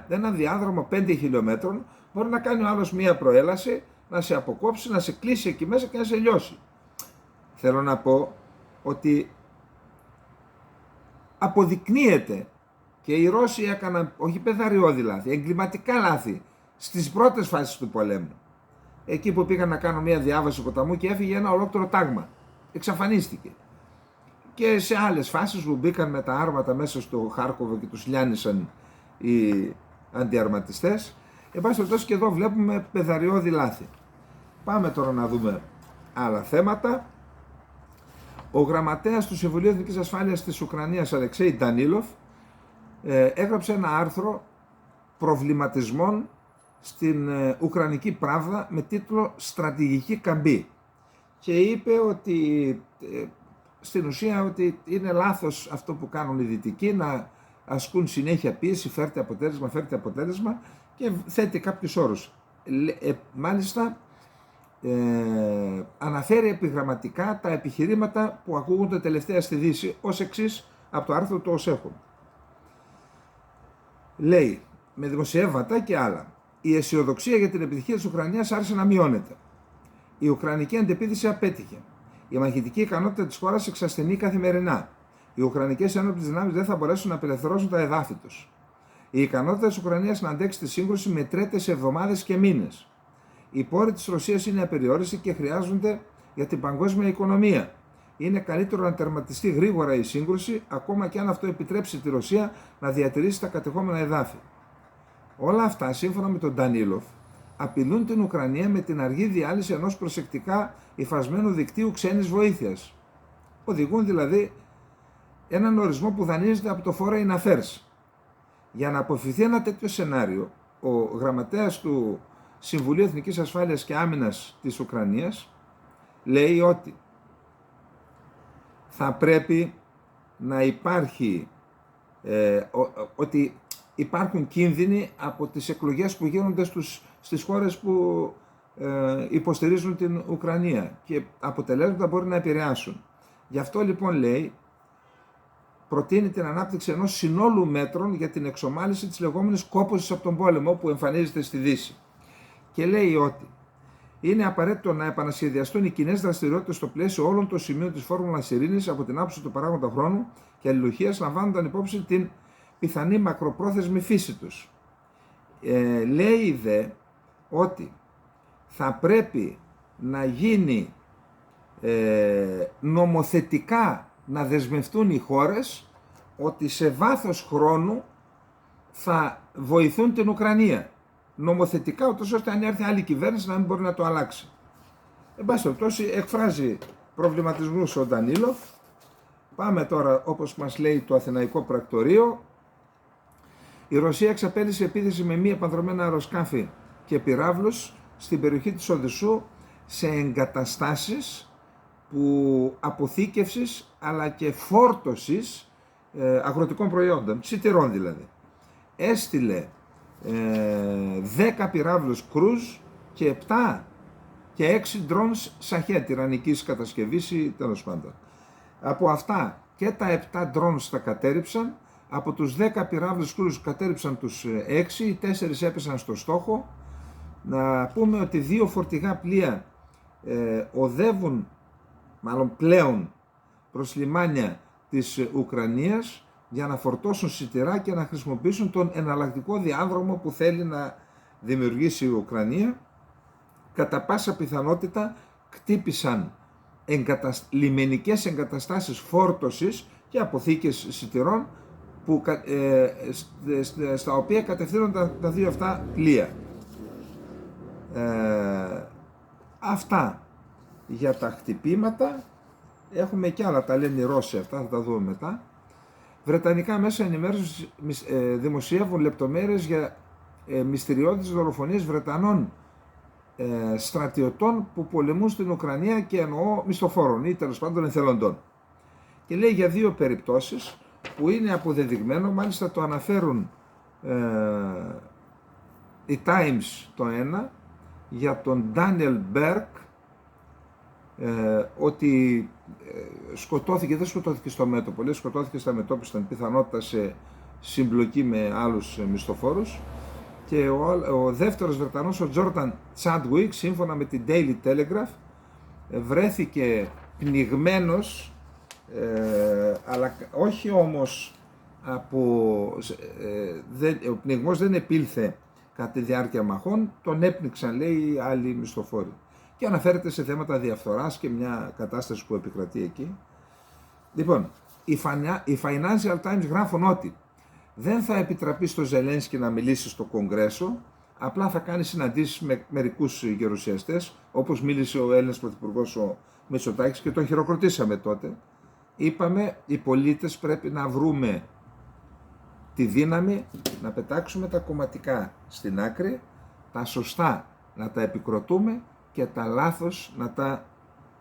ένα διάδρομο 5 χιλιόμετρων, μπορεί να κάνει ο άλλος μία προέλαση, να σε αποκόψει, να σε κλείσει εκεί μέσα και να σε λιώσει. Θέλω να πω ότι αποδεικνύεται και οι Ρώσοι έκαναν όχι πεδαριώδη λάθη, εγκληματικά λάθη στις πρώτες φάσεις του πολέμου. Εκεί που πήγαν να κάνουν μια διάβαση του ποταμού και έφυγε ένα ολόκληρο τάγμα. Εξαφανίστηκε. Και σε άλλες φάσεις που μπήκαν με τα άρματα μέσα στο Χάρκοβο και τους λιάνισαν οι αντιαρματιστές. Εν πάση περιπτώσει και εδώ βλέπουμε πεδαριώδη λάθη. Πάμε τώρα να δούμε άλλα θέματα. Ο γραμματέας του Συμβουλίου Εθνικής Ασφάλειας της Ουκρανίας, Αλεξέη Ντανίλοφ, έγραψε ένα άρθρο προβληματισμών στην Ουκρανική Πράβδα με τίτλο «Στρατηγική καμπή» και είπε ότι στην ουσία ότι είναι λάθος αυτό που κάνουν οι Δυτικοί, να ασκούν συνέχεια πίεση, φέρτε αποτέλεσμα και θέτει κάποιους όρους. Μάλιστα αναφέρει επιγραμματικά τα επιχειρήματα που ακούγονται τελευταία στη Δύση ως εξής από το άρθρο του ως έχουν. Λέει, με δημοσιεύματα και άλλα, η αισιοδοξία για την επιτυχία της Ουκρανίας άρχισε να μειώνεται. Η Ουκρανική αντεπίθεση απέτυχε. Η μαχητική ικανότητα της χώρας εξασθενεί καθημερινά. Οι Ουκρανικές ένοπλες δυνάμεις δεν θα μπορέσουν να απελευθερώσουν τα εδάφη τους. Η ικανότητα της Ουκρανίας να αντέξει τη σύγκρουση μετρέται σε εβδομάδες και μήνες. Οι πόροι της Ρωσίας είναι απεριόριστοι και χρειάζονται για την παγκόσμια οικονομία. Είναι καλύτερο να τερματιστεί γρήγορα η σύγκρουση, ακόμα και αν αυτό επιτρέψει τη Ρωσία να διατηρήσει τα κατεχόμενα εδάφη. Όλα αυτά, σύμφωνα με τον Ντανίλοφ, απειλούν την Ουκρανία με την αργή διάλυση ενός προσεκτικά υφασμένου δικτύου ξένης βοήθειας. Οδηγούν δηλαδή έναν ορισμό που δανείζεται από το Foreign Affairs. Για να αποφευθεί ένα τέτοιο σενάριο, ο γραμματέας του Συμβουλίου Εθνικής Ασφάλειας και Άμυνας της Ουκρανίας λέει ότι θα πρέπει να υπάρχει, ότι υπάρχουν κίνδυνοι από τις εκλογές που γίνονται στις χώρες που υποστηρίζουν την Ουκρανία και αποτελέσματα μπορεί να επηρεάσουν. Γι' αυτό λοιπόν λέει, προτείνει την ανάπτυξη ενός συνόλου μέτρων για την εξομάλυση της λεγόμενης κόπωσης από τον πόλεμο που εμφανίζεται στη Δύση. Και λέει ότι είναι απαραίτητο να επανασχεδιαστούν οι κοινές δραστηριότητες στο πλαίσιο όλων των σημείων της φόρμουλας ειρήνης από την άποψη του παράγοντα χρόνου και αλληλουχίας, λαμβάνονταν υπόψη την πιθανή μακροπρόθεσμη φύση τους. Λέει δε ότι θα πρέπει να γίνει νομοθετικά να δεσμευτούν οι χώρες ότι σε βάθος χρόνου θα βοηθούν την Ουκρανία. Νομοθετικά, ούτως ώστε αν έρθει άλλη κυβέρνηση να μην μπορεί να το αλλάξει. Εν πάση περιπτώσει, εκφράζει προβληματισμούς ο Ντανίλοφ. Πάμε τώρα, όπως μας λέει το Αθηναϊκό Πρακτορείο. Η Ρωσία εξαπέλυσε επίθεση με μη επανδρομένα αεροσκάφη και πυράβλους στην περιοχή της Οδυσσού σε εγκαταστάσεις που αποθήκευσης αλλά και φόρτωσης αγροτικών προϊόντων, σιτηρών δηλαδή. Έστειλε 10 πυράβλους κρούζ και 7 και 6 drones Shahed ιρανικής κατασκευής ή τέλος πάντων. Από αυτά και τα 7 drones τα κατέρριψαν, από τους 10 πυράβλους κρούζ κατέρριψαν τους 6, οι 4 έπεσαν στο στόχο. Να πούμε ότι 2 φορτηγά πλοία οδεύουν, μάλλον πλέον, προς λιμάνια της Ουκρανίας για να φορτώσουν σιτηρά και να χρησιμοποιήσουν τον εναλλακτικό διάδρομο που θέλει να δημιουργήσει η Ουκρανία. Κατά πάσα πιθανότητα κτύπησαν λιμενικές εγκαταστάσεις φόρτωσης και αποθήκες σιτηρών που, στα οποία κατευθύνονται τα 2 αυτά πλοία. Αυτά για τα χτυπήματα. Έχουμε και άλλα, τα λένε οι Ρώσοι, αυτά θα τα δούμε μετά. Βρετανικά μέσα ενημέρωσης δημοσιεύουν λεπτομέρειες για μυστηριώδεις δολοφονίες Βρετανών στρατιωτών που πολεμούν στην Ουκρανία, και εννοώ μισθοφόρων ή τέλος πάντων εθελοντών. Και λέει για 2 περιπτώσεις που είναι αποδεδειγμένο, μάλιστα το αναφέρουν η Times το ένα, για τον Daniel Berg, ότι σκοτώθηκε, δεν σκοτώθηκε στο μέτωπο, λέει σκοτώθηκε στα μετώπιστα, πιθανότητα σε συμπλοκή με άλλους μισθοφόρους. Και ο δεύτερος Βρετανός, ο Jordan Chadwick, σύμφωνα με την Daily Telegraph, βρέθηκε πνιγμένος, αλλά όχι όμως ο πνιγμός δεν επήλθε κατά τη διάρκεια μαχών, τον έπνιξαν, λέει, άλλοι μισθοφόροι. Και αναφέρεται σε θέματα διαφθοράς και μια κατάσταση που επικρατεί εκεί. Λοιπόν, οι Financial Times γράφουν ότι δεν θα επιτραπεί στο Ζελένσκι να μιλήσει στο Κογκρέσο, απλά θα κάνει συναντήσεις με μερικούς γερουσιαστές, όπως μίλησε ο Έλληνας Πρωθυπουργός ο Μητσοτάκης και τον χειροκροτήσαμε τότε. Είπαμε, οι πολίτες πρέπει να βρούμε τη δύναμη να πετάξουμε τα κομματικά στην άκρη, τα σωστά να τα επικροτούμε και τα λάθος να τα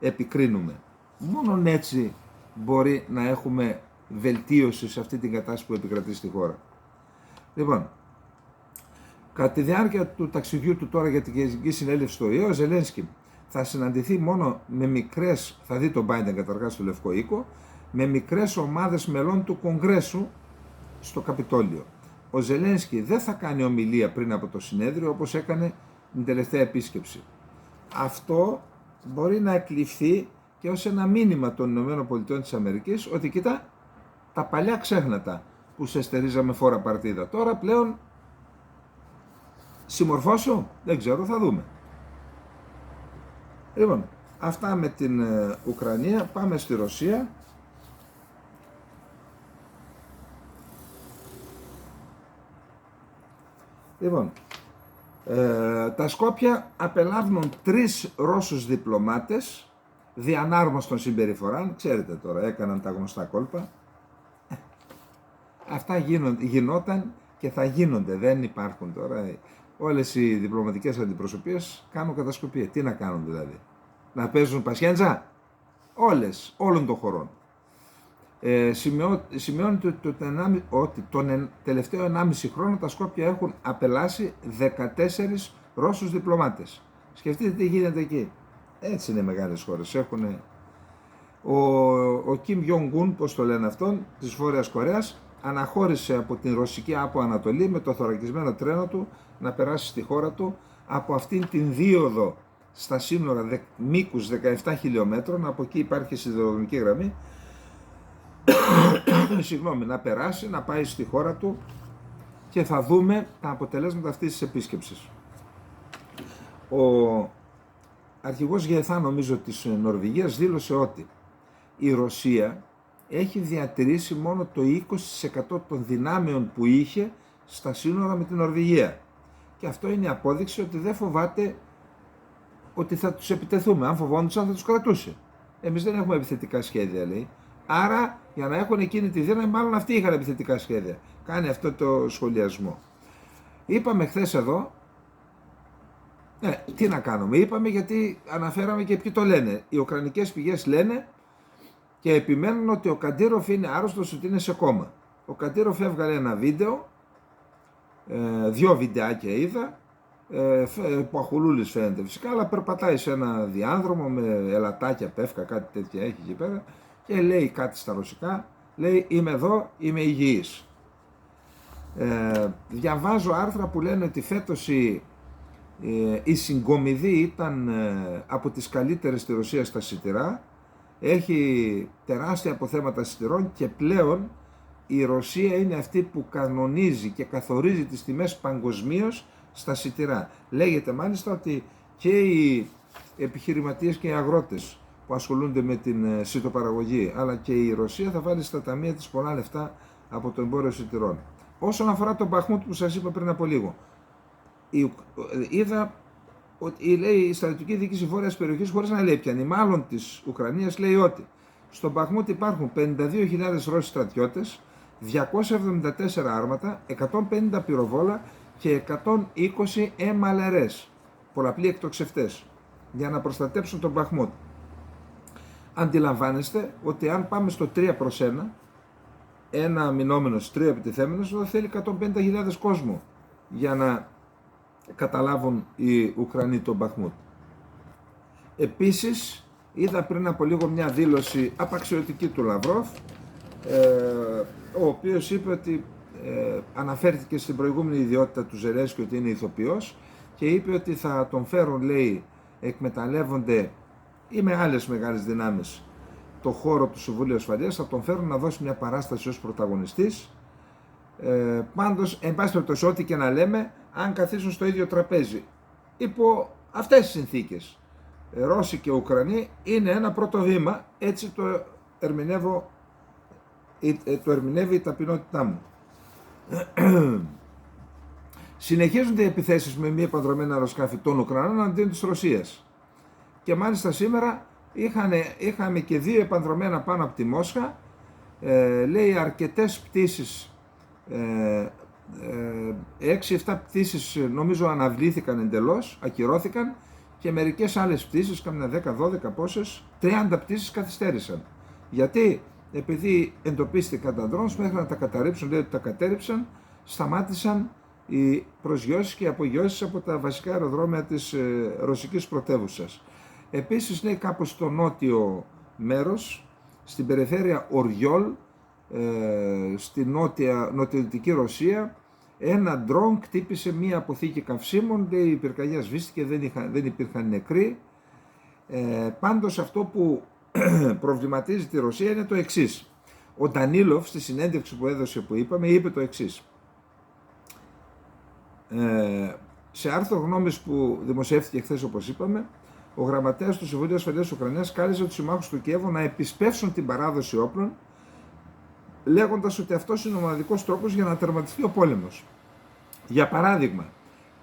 επικρίνουμε. Μόνον έτσι μπορεί να έχουμε βελτίωση σε αυτή την κατάσταση που επικρατεί στη χώρα. Λοιπόν, κατά τη διάρκεια του ταξιδιού του τώρα για την Γενική Συνέλευση στο ΟΗΕ, ο Ζελένσκι θα συναντηθεί μόνο με μικρές, θα δει τον Biden καταρχάς στο Λευκό Οίκο, με μικρές ομάδες μελών του Κογκρέσου στο Καπιτόλιο. Ο Ζελένσκι δεν θα κάνει ομιλία πριν από το συνέδριο όπως έκανε την τελευταία επίσκεψη. Αυτό μπορεί να εκλειφθεί και ως ένα μήνυμα των ΗΠΑ ότι κοίτα, τα παλιά ξέχνατα που σε στερίζαμε φόρα παρτίδα, τώρα πλέον συμμορφώσου, δεν ξέρω, θα δούμε. Λοιπόν, αυτά με την Ουκρανία, πάμε στη Ρωσία. Λοιπόν, τα Σκόπια απελάβνουν 3 Ρώσους διπλωμάτες διανάρμοστων συμπεριφοράν, ξέρετε τώρα, έκαναν τα γνωστά κόλπα. Αυτά γινόταν και θα γίνονται, δεν υπάρχουν τώρα. Όλες οι διπλωματικές αντιπροσωπείες κάνουν κατασκοπία. Τι να κάνουν δηλαδή, να παίζουν πασιέντζα, όλων των χωρών. Σημειώνεται ότι τον τελευταίο 1,5 χρόνο τα Σκόπια έχουν απελάσει 14 Ρώσους διπλωμάτες. Σκεφτείτε τι γίνεται εκεί. Έτσι είναι οι μεγάλες χώρες. Ο Κιμ Γιονγκ-ουν, πώς το λένε αυτόν, της Βόρειας Κορέας, αναχώρησε από την ρωσική Άπο Ανατολή με το θωρακισμένο τρένο του να περάσει στη χώρα του από αυτήν την δίωδο στα σύνορα μήκους 17 χιλιόμετρων. Από εκεί υπάρχει σιδηροδρομική γραμμή. Να περάσει, να πάει στη χώρα του και θα δούμε τα αποτελέσματα αυτής της επίσκεψης. Ο αρχηγός ΓΕΘΑ, νομίζω, της Νορβηγίας δήλωσε ότι η Ρωσία έχει διατηρήσει μόνο το 20% των δυνάμεων που είχε στα σύνορα με την Νορβηγία. Και αυτό είναι απόδειξη ότι δεν φοβάται ότι θα τους επιτεθούμε. Αν φοβόντουσαν θα τους κρατούσε. Εμείς δεν έχουμε επιθετικά σχέδια, λέει. Άρα, για να έχουν εκείνη τη δύναμη, μάλλον αυτοί είχαν επιθετικά σχέδια. Κάνει αυτό το σχολιασμό. Είπαμε χθες εδώ, τι να κάνουμε, είπαμε γιατί αναφέραμε και ποιοι το λένε. Οι ουκρανικές πηγές λένε και επιμένουν ότι ο Καντήροφ είναι άρρωστος, ότι είναι σε κόμμα. Ο Καντήροφ έβγαλε ένα βίντεο, 2 βιντεάκια είδα, που αχουλούλης φαίνεται φυσικά, αλλά περπατάει σε ένα διάδρομο με ελατάκια, πεύκα, κάτι τέτοια έχει εκεί πέρα και λέει κάτι στα ρωσικά, λέει είμαι εδώ, είμαι υγιής. Διαβάζω άρθρα που λένε ότι φέτος η συγκομιδή ήταν από τις καλύτερες στη Ρωσία στα σιτηρά, έχει τεράστια αποθέματα σιτηρών και πλέον η Ρωσία είναι αυτή που κανονίζει και καθορίζει τις τιμές παγκοσμίως στα σιτηρά. Λέγεται μάλιστα ότι και οι επιχειρηματίες και οι αγρότες που ασχολούνται με την σιτοπαραγωγή, αλλά και η Ρωσία θα βάλει στα ταμεία της πολλά λεφτά από το εμπόριο σιτηρών. Όσον αφορά τον Μπαχμούτ που σας είπα πριν από λίγο, είδα ότι λέει η στρατιωτική διοίκηση βόρειας περιοχής, χωρίς να λέει ποιανή, μάλλον της Ουκρανίας, λέει ότι στον Μπαχμούτ υπάρχουν 52.000 Ρώσοι στρατιώτες, 274 άρματα, 150 πυροβόλα και 120 MLRS, πολλαπλοί εκτοξευτές, για να προστατέψουν τον Μπαχμούτ. Αντιλαμβάνεστε ότι αν πάμε στο 3 προς 1, ένα αμυνόμενος, 3 επιτιθέμενος, εδώ θέλει 150.000 κόσμο για να καταλάβουν οι Ουκρανοί τον Μπαχμούτ. Επίσης, είδα πριν από λίγο μια δήλωση απαξιωτική του Λαυρόφ, ο οποίος είπε ότι αναφέρθηκε στην προηγούμενη ιδιότητα του Ζελένσκι ότι είναι ηθοποιός και είπε ότι θα τον φέρουν, λέει, εκμεταλλεύονται ή με άλλες μεγάλες δυνάμεις το χώρο του Συμβουλίου Ασφαλείας, θα τον φέρουν να δώσει μια παράσταση ως πρωταγωνιστής. Πάντως, εν πάση περιπτώσει, ό,τι και να λέμε, αν καθίσουν στο ίδιο τραπέζι υπό αυτές τις συνθήκες, Ρώσοι και Ουκρανοί, είναι ένα πρώτο βήμα, έτσι το ερμηνεύει η ταπεινότητά μου. Συνεχίζονται οι επιθέσεις με μη επανδρομένα αεροσκάφη των Ουκρανών αντίον της Ρωσίας. Και μάλιστα σήμερα είχαμε και 2 επανδρομένα πάνω από τη Μόσχα. Λέει αρκετές πτήσεις, 6-7 πτήσεις νομίζω αναβλήθηκαν εντελώς, ακυρώθηκαν, και μερικές άλλες πτήσεις, κάμια 10-12 πόσες, 30 πτήσεις καθυστέρησαν. Γιατί? Επειδή εντοπίστηκαν τα drones, μέχρι να τα καταρρύψουν, λέει ότι τα κατέρριψαν, σταμάτησαν οι προσγειώσεις και οι απογειώσεις από τα βασικά αεροδρόμια της ρωσικής πρωτεύουσας. Επίσης, λέει, κάπου στο νότιο μέρος, στην περιφέρεια Οριόλ, στη νοτιοδυτική Ρωσία, ένα drone χτύπησε μία αποθήκη καυσίμων, λέει, η πυρκαγιά σβήστηκε, δεν υπήρχαν νεκροί. Πάντως αυτό που προβληματίζει τη Ρωσία είναι το εξής. Ο Ντανίλοφ στη συνέντευξη που έδωσε, που είπαμε, είπε το εξής. Σε άρθρο γνώμης που δημοσιεύτηκε χθες, όπως είπαμε, ο γραμματέας του Συμβουλίου Ασφαλείας της Ουκρανίας κάλεσε τους συμμάχους του Κιέβου να επισπεύσουν την παράδοση όπλων, λέγοντας ότι αυτός είναι ο μοναδικός τρόπος για να τερματιστεί ο πόλεμος. Για παράδειγμα,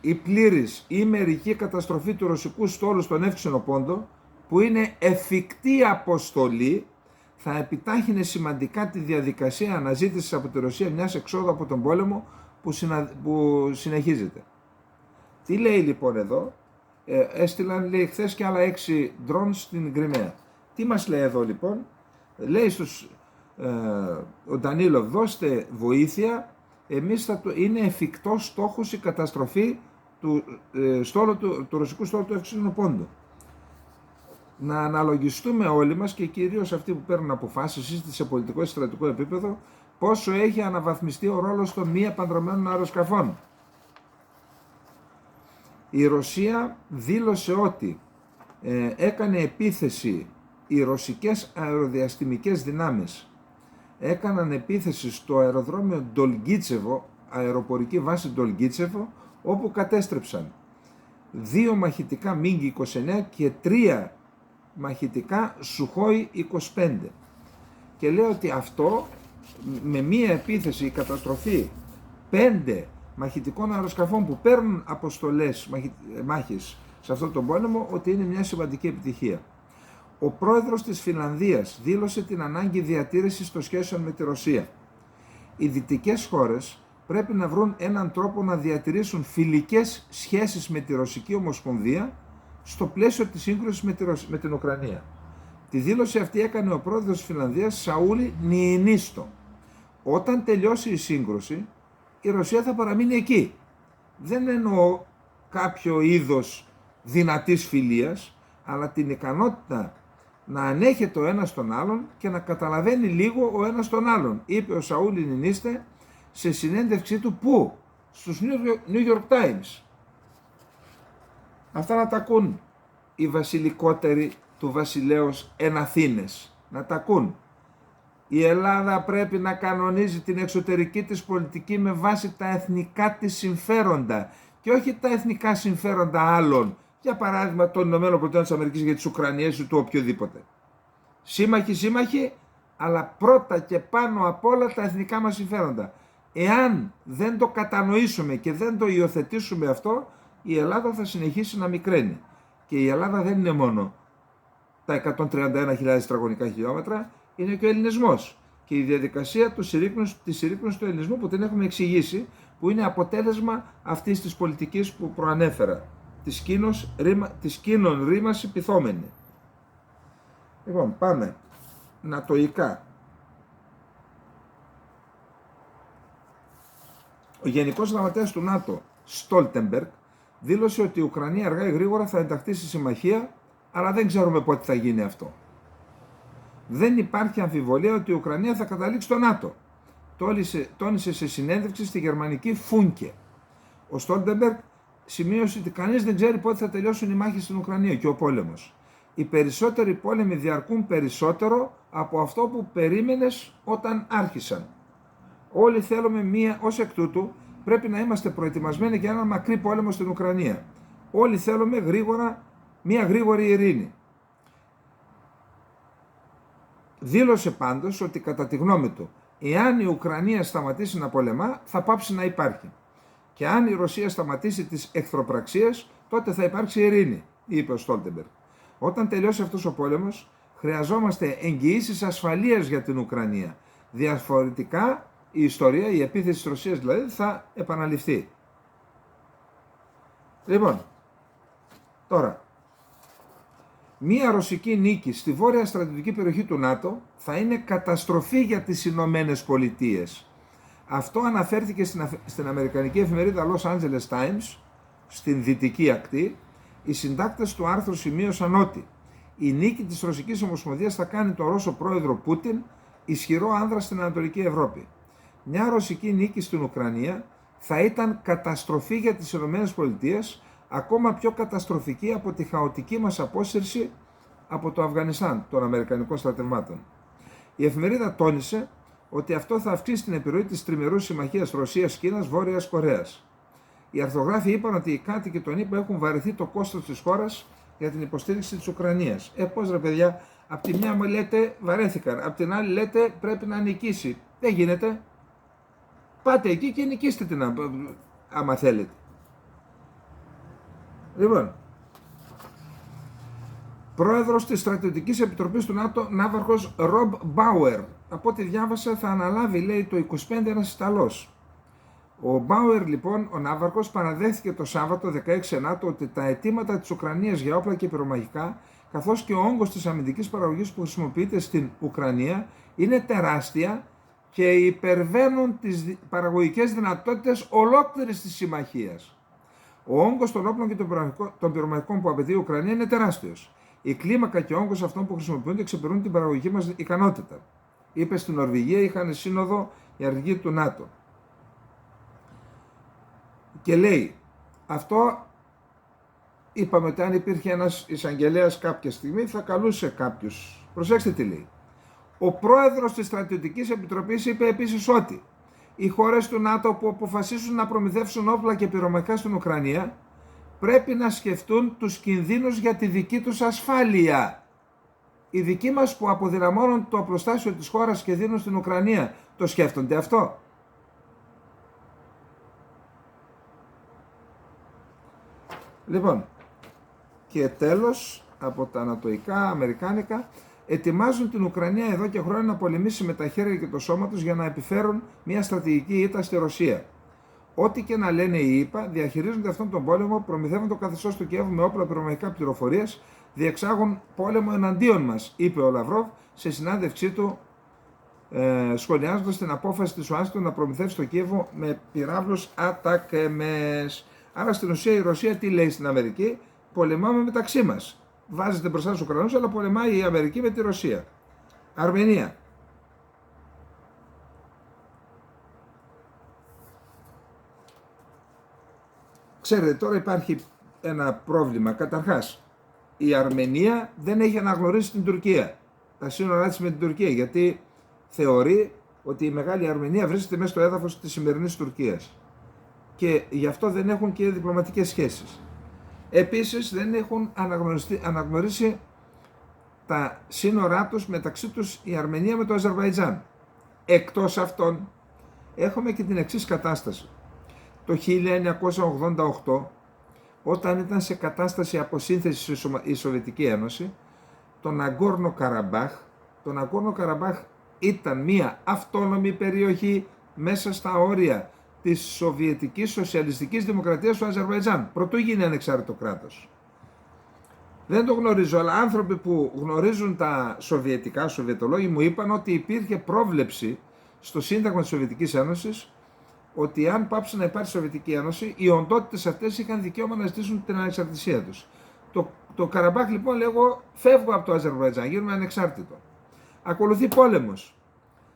η πλήρης ή μερική καταστροφή του ρωσικού στόλου στον Εύξηνο Πόντο, που είναι εφικτή αποστολή, θα επιτάχυνε σημαντικά τη διαδικασία αναζήτησης από τη Ρωσία μιας εξόδου από τον πόλεμο που συνεχίζεται. Τι λέει λοιπόν εδώ? Έστειλαν, λέει, χθες και άλλα 6 drones στην Κριμαία. Τι μας λέει εδώ λοιπόν? Λέει ο Ντανίλοφ, δώστε βοήθεια, είναι εφικτός στόχος η καταστροφή του ρωσικού στόλου του Ευξήνου Πόντου. Να αναλογιστούμε όλοι μας, και κυρίως αυτοί που παίρνουν αποφάσεις είτε σε πολιτικό ή στρατιωτικό επίπεδο, πόσο έχει αναβαθμιστεί ο ρόλος των μη επανδρομένων αεροσκαφών. Η Ρωσία δήλωσε ότι έκανε επίθεση, οι ρωσικές αεροδιαστημικές δυνάμεις έκαναν επίθεση στο αεροδρόμιο Ντολγκίτσεβο, αεροπορική βάση Ντολγκίτσεβο, όπου κατέστρεψαν 2 μαχητικά Μίγκ 29 και 3 μαχητικά Σουχόι 25. Και λέω ότι αυτό, με μία επίθεση, η καταστροφή 5 μαχητικών αεροσκαφών που παίρνουν αποστολές μάχης σε αυτόν τον πόλεμο, ότι είναι μια σημαντική επιτυχία. Ο πρόεδρος της Φινλανδίας δήλωσε την ανάγκη διατήρησης των σχέσεων με τη Ρωσία. Οι δυτικές χώρες πρέπει να βρουν έναν τρόπο να διατηρήσουν φιλικές σχέσεις με τη Ρωσική Ομοσπονδία στο πλαίσιο της σύγκρουσης με την Ουκρανία. Τη δήλωση αυτή έκανε ο πρόεδρος της Φινλανδίας, Σαούλι Νιινίστο. Όταν τελειώσει η σύγκρουση, η Ρωσία θα παραμείνει εκεί. Δεν εννοώ κάποιο είδος δυνατής φιλίας, αλλά την ικανότητα να ανέχεται ο ένας τον άλλον και να καταλαβαίνει λίγο ο ένας τον άλλον, είπε ο Σαούλι Νινίστε σε συνέντευξή του που? Στους New York Times. Αυτά να τα ακούν οι βασιλικότεροι του βασιλέως εν Αθήνες. Να τα ακούν. Η Ελλάδα πρέπει να κανονίζει την εξωτερική της πολιτική με βάση τα εθνικά της συμφέροντα και όχι τα εθνικά συμφέροντα άλλων. Για παράδειγμα των ΗΠΑ για τις Ουκρανίες ή του οποιοδήποτε. Σύμμαχοι, αλλά πρώτα και πάνω απ' όλα τα εθνικά μας συμφέροντα. Εάν δεν το κατανοήσουμε και δεν το υιοθετήσουμε αυτό, η Ελλάδα θα συνεχίσει να μικραίνει. Και η Ελλάδα δεν είναι μόνο τα 131.000 τετραγωνικά χιλιόμετρα, είναι και ο ελληνισμός. Και η διαδικασία της συρρίκνωσης του ελληνισμού που την έχουμε εξηγήσει, που είναι αποτέλεσμα αυτής της πολιτικής που προανέφερα. Της κίνων ρήμαση πειθόμενη. Λοιπόν, πάμε. Νατοϊκά. Ο Γενικός Γραμματέας του ΝΑΤΟ, Στόλτεμπεργκ, δήλωσε ότι η Ουκρανία αργά ή γρήγορα θα ενταχθεί στη συμμαχία, αλλά δεν ξέρουμε πότε θα γίνει αυτό. Δεν υπάρχει αμφιβολία ότι η Ουκρανία θα καταλήξει στο ΝΑΤΟ, τόνισε σε συνέντευξη στη γερμανική Funke. Ο Στόλτεμπεργκ σημείωσε ότι κανείς δεν ξέρει πότε θα τελειώσουν οι μάχες στην Ουκρανία και ο πόλεμος. Οι περισσότεροι πόλεμοι διαρκούν περισσότερο από αυτό που περίμενες όταν άρχισαν. Όλοι θέλουμε ως εκ τούτου πρέπει να είμαστε προετοιμασμένοι για ένα μακρύ πόλεμο στην Ουκρανία. Όλοι θέλουμε μια γρήγορη ειρήνη. Δήλωσε πάντως ότι κατά τη γνώμη του, εάν η Ουκρανία σταματήσει να πολεμά, θα πάψει να υπάρχει. Και αν η Ρωσία σταματήσει τις εχθροπραξίες, τότε θα υπάρξει ειρήνη, είπε ο Στόλτεμπεργκ. Όταν τελειώσει αυτός ο πόλεμος, χρειαζόμαστε εγγυήσεις ασφαλείας για την Ουκρανία. Διαφορετικά, η ιστορία, η επίθεση της Ρωσίας δηλαδή, θα επαναληφθεί. Λοιπόν, τώρα, μία ρωσική νίκη στη βόρεια στρατιωτική περιοχή του ΝΑΤΟ θα είναι καταστροφή για τις Ηνωμένες Πολιτείες. Αυτό αναφέρθηκε στην αμερικανική εφημερίδα Los Angeles Times, στην δυτική ακτή. Οι συντάκτες του άρθρου σημείωσαν ότι η νίκη της Ρωσικής Ομοσπονδίας θα κάνει τον Ρώσο πρόεδρο Πούτιν ισχυρό άνδρα στην Ανατολική Ευρώπη. Μια ρωσική νίκη στην Ουκρανία θα ήταν καταστροφή για τις ΗΠΑ, ακόμα πιο καταστροφική από τη χαοτική μας απόσυρση από το Αφγανιστάν των Αμερικανικών στρατευμάτων. Η εφημερίδα τόνισε ότι αυτό θα αυξήσει την επιρροή της τριμερούς συμμαχίας Ρωσίας-Κίνας-Βόρειας Κορέας. Οι αρθογράφοι είπαν ότι οι κάτοικοι των ΗΠΑ έχουν βαρεθεί το κόστος της χώρας για την υποστήριξη της Ουκρανίας. Πώς ρε παιδιά, απ' τη μια μου λέτε βαρέθηκαν, απ' την άλλη λέτε πρέπει να νικήσει. Δεν γίνεται. Πάτε εκεί και νικήστε την άμα θέλετε. Λοιπόν, πρόεδρος της Στρατιωτικής Επιτροπής του ΝΑΤΟ, ναύαρχος Ρομπ Μπάουερ. Από ό,τι διάβασα θα αναλάβει, λέει, το 25 ένας Ιταλός. Ο Μπάουερ, λοιπόν, ο ναύαρχος, παραδέχθηκε το Σάββατο 16 Ενάτου ότι τα αιτήματα της Ουκρανίας για όπλα και πυρομαχικά, καθώς και ο όγκος της αμυντικής παραγωγής που χρησιμοποιείται στην Ουκρανία, είναι τεράστια και υπερβαίνουν τις παραγωγικές δυνατότητες ολόκληρης της συμμαχίας. Ο όγκος των όπλων και των πυρομαχικών που απαιτεί η Ουκρανία είναι τεράστιος. Η κλίμακα και ο όγκος αυτών που χρησιμοποιούνται ξεπερνούν την παραγωγική μας ικανότητα. Είπε στην Νορβηγία, είχαν σύνοδο οι αρχηγοί του ΝΑΤΟ. Και λέει, αυτό είπαμε ότι αν υπήρχε ένας εισαγγελέας κάποια στιγμή θα καλούσε κάποιους. Προσέξτε τι λέει. Ο πρόεδρος της Στρατιωτικής Επιτροπής είπε επίσης ότι οι χώρες του ΝΑΤΟ που αποφασίσουν να προμηθεύσουν όπλα και πυρομαχικά στην Ουκρανία πρέπει να σκεφτούν τους κινδύνους για τη δική τους ασφάλεια. Οι δικοί μας που αποδυναμώνουν το οπλοστάσιο της χώρας και δίνουν στην Ουκρανία, το σκέφτονται αυτό? Λοιπόν, και τέλος, από τα ανατοϊκά, αμερικάνικα, ετοιμάζουν την Ουκρανία εδώ και χρόνια να πολεμήσει με τα χέρια και το σώμα τους για να επιφέρουν μια στρατηγική ήττα στη Ρωσία. Ό,τι και να λένε οι ΗΠΑ, διαχειρίζονται αυτόν τον πόλεμο, προμηθεύουν το καθεστώς του Κιέβου με όπλα, πυρομαχικά, πληροφορίες, διεξάγουν πόλεμο εναντίον μας, είπε ο Λαυρόβ σε συνάντησή του, σχολιάζοντας την απόφαση της Ουάσιγκτον να προμηθεύσει το Κίεβο με πυράβλους ατάκεμες. Άρα στην ουσία η Ρωσία τι λέει στην Αμερική? Πολεμάμε μεταξύ μας. Βάζετε μπροστά στους Ουκρανούς, αλλά πολεμάει η Αμερική με τη Ρωσία. Αρμενία. Ξέρετε, τώρα υπάρχει ένα πρόβλημα. Καταρχάς, η Αρμενία δεν έχει αναγνωρίσει την Τουρκία, τα σύνορά της με την Τουρκία, γιατί θεωρεί ότι η Μεγάλη Αρμενία βρίσκεται μέσα στο έδαφος της σημερινής Τουρκίας. Και γι' αυτό δεν έχουν και διπλωματικές σχέσεις. Επίσης δεν έχουν αναγνωρίσει τα σύνορά τους μεταξύ τους η Αρμενία με το Αζερβαϊτζάν. Εκτός αυτών έχουμε και την εξής κατάσταση. Το 1988, όταν ήταν σε κατάσταση αποσύνθεση η Σοβιετική Ένωση, το Ναγκόρνο Καραμπάχ ήταν μια αυτόνομη περιοχή μέσα στα όρια της Σοβιετικής Σοσιαλιστικής Δημοκρατίας του Αζερβαϊτζάν, προτού γίνει ανεξάρτητο κράτος. Δεν το γνωρίζω, αλλά άνθρωποι που γνωρίζουν τα σοβιετολόγοι μου είπαν ότι υπήρχε πρόβλεψη στο Σύνταγμα της Σοβιετικής Ένωσης ότι αν πάψει να υπάρχει Σοβιετική Ένωση, οι οντότητες αυτές είχαν δικαίωμα να ζητήσουν την ανεξαρτησία τους. Το Καραμπάχ λοιπόν λέει: εγώ φεύγω από το Αζερβαϊτζάν, γίνομαι ανεξάρτητο. Ακολουθεί πόλεμος.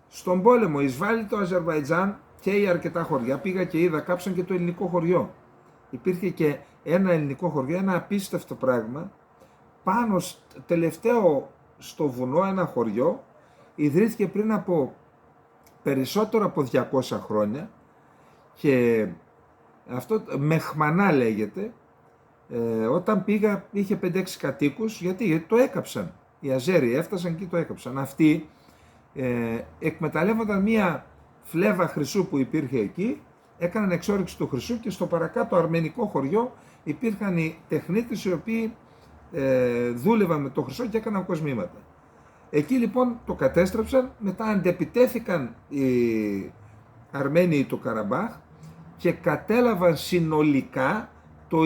Στον πόλεμο εισβάλλει το Αζερβαϊτζάν και οι αρκετά χωριά. Πήγα και είδα, κάψαν και το ελληνικό χωριό. Υπήρχε και ένα ελληνικό χωριό, ένα απίστευτο πράγμα. Πάνω τελευταίο στο βουνό ένα χωριό, ιδρύθηκε πριν από περισσότερο από 200 χρόνια και αυτό Μεχμανά λέγεται. Όταν πήγα είχε 5-6 κατοίκους, γιατί το έκαψαν. Οι Αζέροι έφτασαν και το έκαψαν. Αυτοί εκμεταλλεύονταν μία φλέβα χρυσού που υπήρχε εκεί, έκαναν εξόρυξη του χρυσού και στο παρακάτω αρμενικό χωριό υπήρχαν οι τεχνίτες οι οποίοι δούλευαν με το χρυσό και έκαναν κοσμήματα. Εκεί λοιπόν το κατέστρεψαν, μετά αντεπιτέθηκαν οι Αρμένοι του Καραμπάχ και κατέλαβαν συνολικά το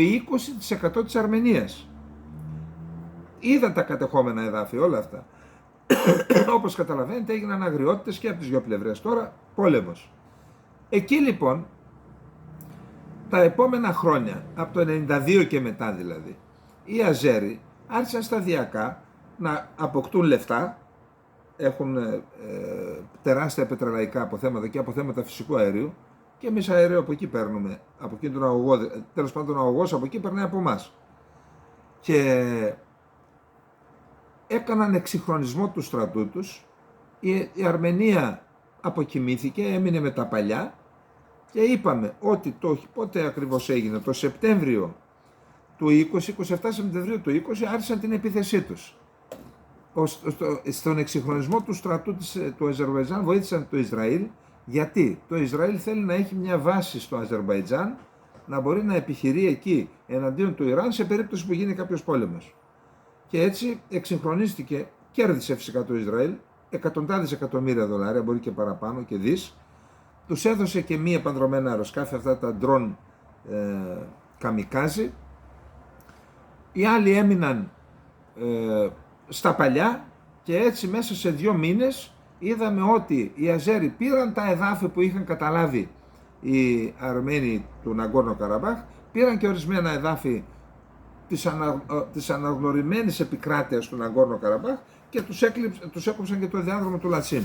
20% της Αρμενίας. Είδαν τα κατεχόμενα εδάφη όλα αυτά. Όπως καταλαβαίνετε έγιναν αγριότητες και από τις δύο πλευρές. Τώρα πόλεμος. Εκεί λοιπόν τα επόμενα χρόνια, από το 92 και μετά δηλαδή, οι Αζέροι άρχισαν σταδιακά να αποκτούν λεφτά, έχουν τεράστια πετρελαϊκά αποθέματα και αποθέματα φυσικού αερίου και εμείς αέριο από εκεί παίρνουμε, από εκεί τον αγωγό, τέλος πάντων ο αγωγός από εκεί περνάει από εμάς. Και έκαναν εξυγχρονισμό του στρατού τους, η Αρμενία αποκοιμήθηκε, έμεινε με τα παλιά και είπαμε ότι πότε ακριβώς έγινε, το Σεπτέμβριο του 20, 27 Σεπτεμβρίου του 20 άρχισαν την επίθεσή τους. Στον εξυγχρονισμό του στρατού του Αζερβαϊτζάν βοήθησαν το Ισραήλ, γιατί το Ισραήλ θέλει να έχει μια βάση στο Αζερβαϊτζάν, να μπορεί να επιχειρεί εκεί εναντίον του Ιράν σε περίπτωση που γίνει κάποιος πόλεμος. Και έτσι εξυγχρονίστηκε, κέρδισε φυσικά το Ισραήλ, εκατοντάδες εκατομμύρια δολάρια, μπορεί και παραπάνω και δις. Τους έδωσε και μη επανδρομένα αεροσκάφη, αυτά τα drone καμικάζι. Οι άλλοι έμειναν στα παλιά και έτσι μέσα σε 2 μήνες είδαμε ότι οι Αζέροι πήραν τα εδάφη που είχαν καταλάβει οι Αρμένοι του Ναγκόρνο Καραμπάχ, πήραν και ορισμένα εδάφη της αναγνωρισμένης επικράτειας του Ναγκόρνο Καραμπάχ και τους έκοψαν και το διάδρομο του Λατσίν.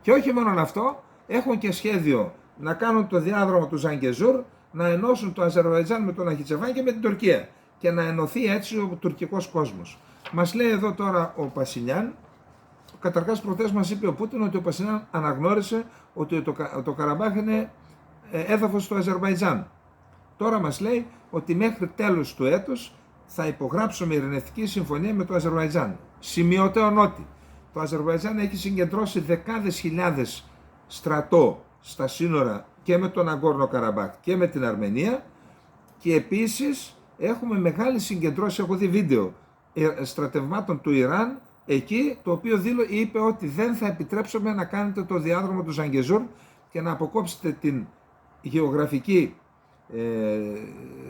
Και όχι μόνο αυτό, έχουν και σχέδιο να κάνουν το διάδρομο του Ζαγκεζούρ, να ενώσουν το Αζερβαϊτζάν με τον Ναχιτσεβάν και με την Τουρκία και να ενωθεί έτσι ο τουρκικός κόσμος. Μας λέει εδώ τώρα ο Πασινιάν, καταρχάς προχθές μας είπε ο Πούτιν ότι ο Πασινιάν αναγνώρισε ότι το Καραμπάχ είναι έδαφος του Αζερβαϊτζάν. Τώρα μας λέει ότι μέχρι τέλος του έτους θα υπογράψουμε ειρηνευτική συμφωνία με το Αζερβαϊτζάν. Σημειωτέων ότι το Αζερβαϊτζάν έχει συγκεντρώσει δεκάδες χιλιάδες στρατό στα σύνορα και με τον Ναγκόρνο Καραμπάχ και με την Αρμενία και επίσης έχουμε μεγάλη συγκεντρώση, έχω δει βίντεο στρατευμάτων του Ιράν εκεί, το οποίο είπε ότι δεν θα επιτρέψουμε να κάνετε το διάδρομο του Ζαγκεζούρ και να αποκόψετε την γεωγραφική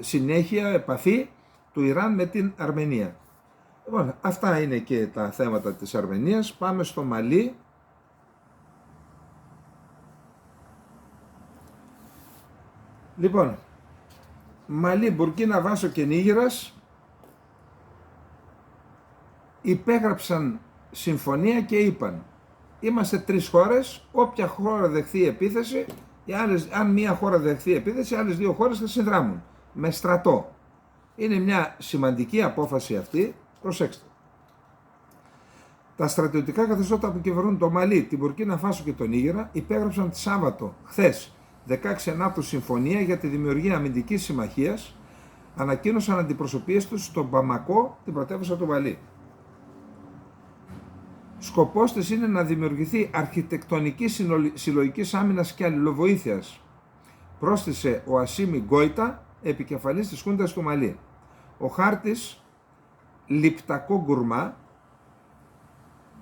συνέχεια, επαφή του Ιράν με την Αρμενία. Λοιπόν, αυτά είναι και τα θέματα της Αρμενίας. Πάμε στο Μαλί. Λοιπόν, Μαλί, Μπουρκίνα Φάσο και Νίγηρας υπέγραψαν συμφωνία και είπαν: είμαστε 3 χώρες, όποια χώρα δεχθεί επίθεση, αν μία χώρα δεχθεί επίθεση, οι άλλες 2 χώρες θα συνδράμουν με στρατό. Είναι μια σημαντική απόφαση αυτή, προσέξτε. Τα στρατιωτικά καθεστώτα που κυβερνούν το Μαλί, την Μπουρκίνα Φάσο και τον Νίγηρα υπέγραψαν τη Σάββατο, χθες, 16 Ενάτου συμφωνία για τη δημιουργία αμυντικής συμμαχίας, ανακοίνωσαν αντιπροσωπείες τους στον Μπαμακό, την πρωτεύουσα του Μαλί. Σκοπός της είναι να δημιουργηθεί αρχιτεκτονική συλλογικής άμυνας και αλληλοβοήθειας, πρόσθεσε ο Ασίμι Γκόιτα, επικεφαλής της Χούντας του Μαλί. Ο χάρτης Λιπτακό Γκουρμά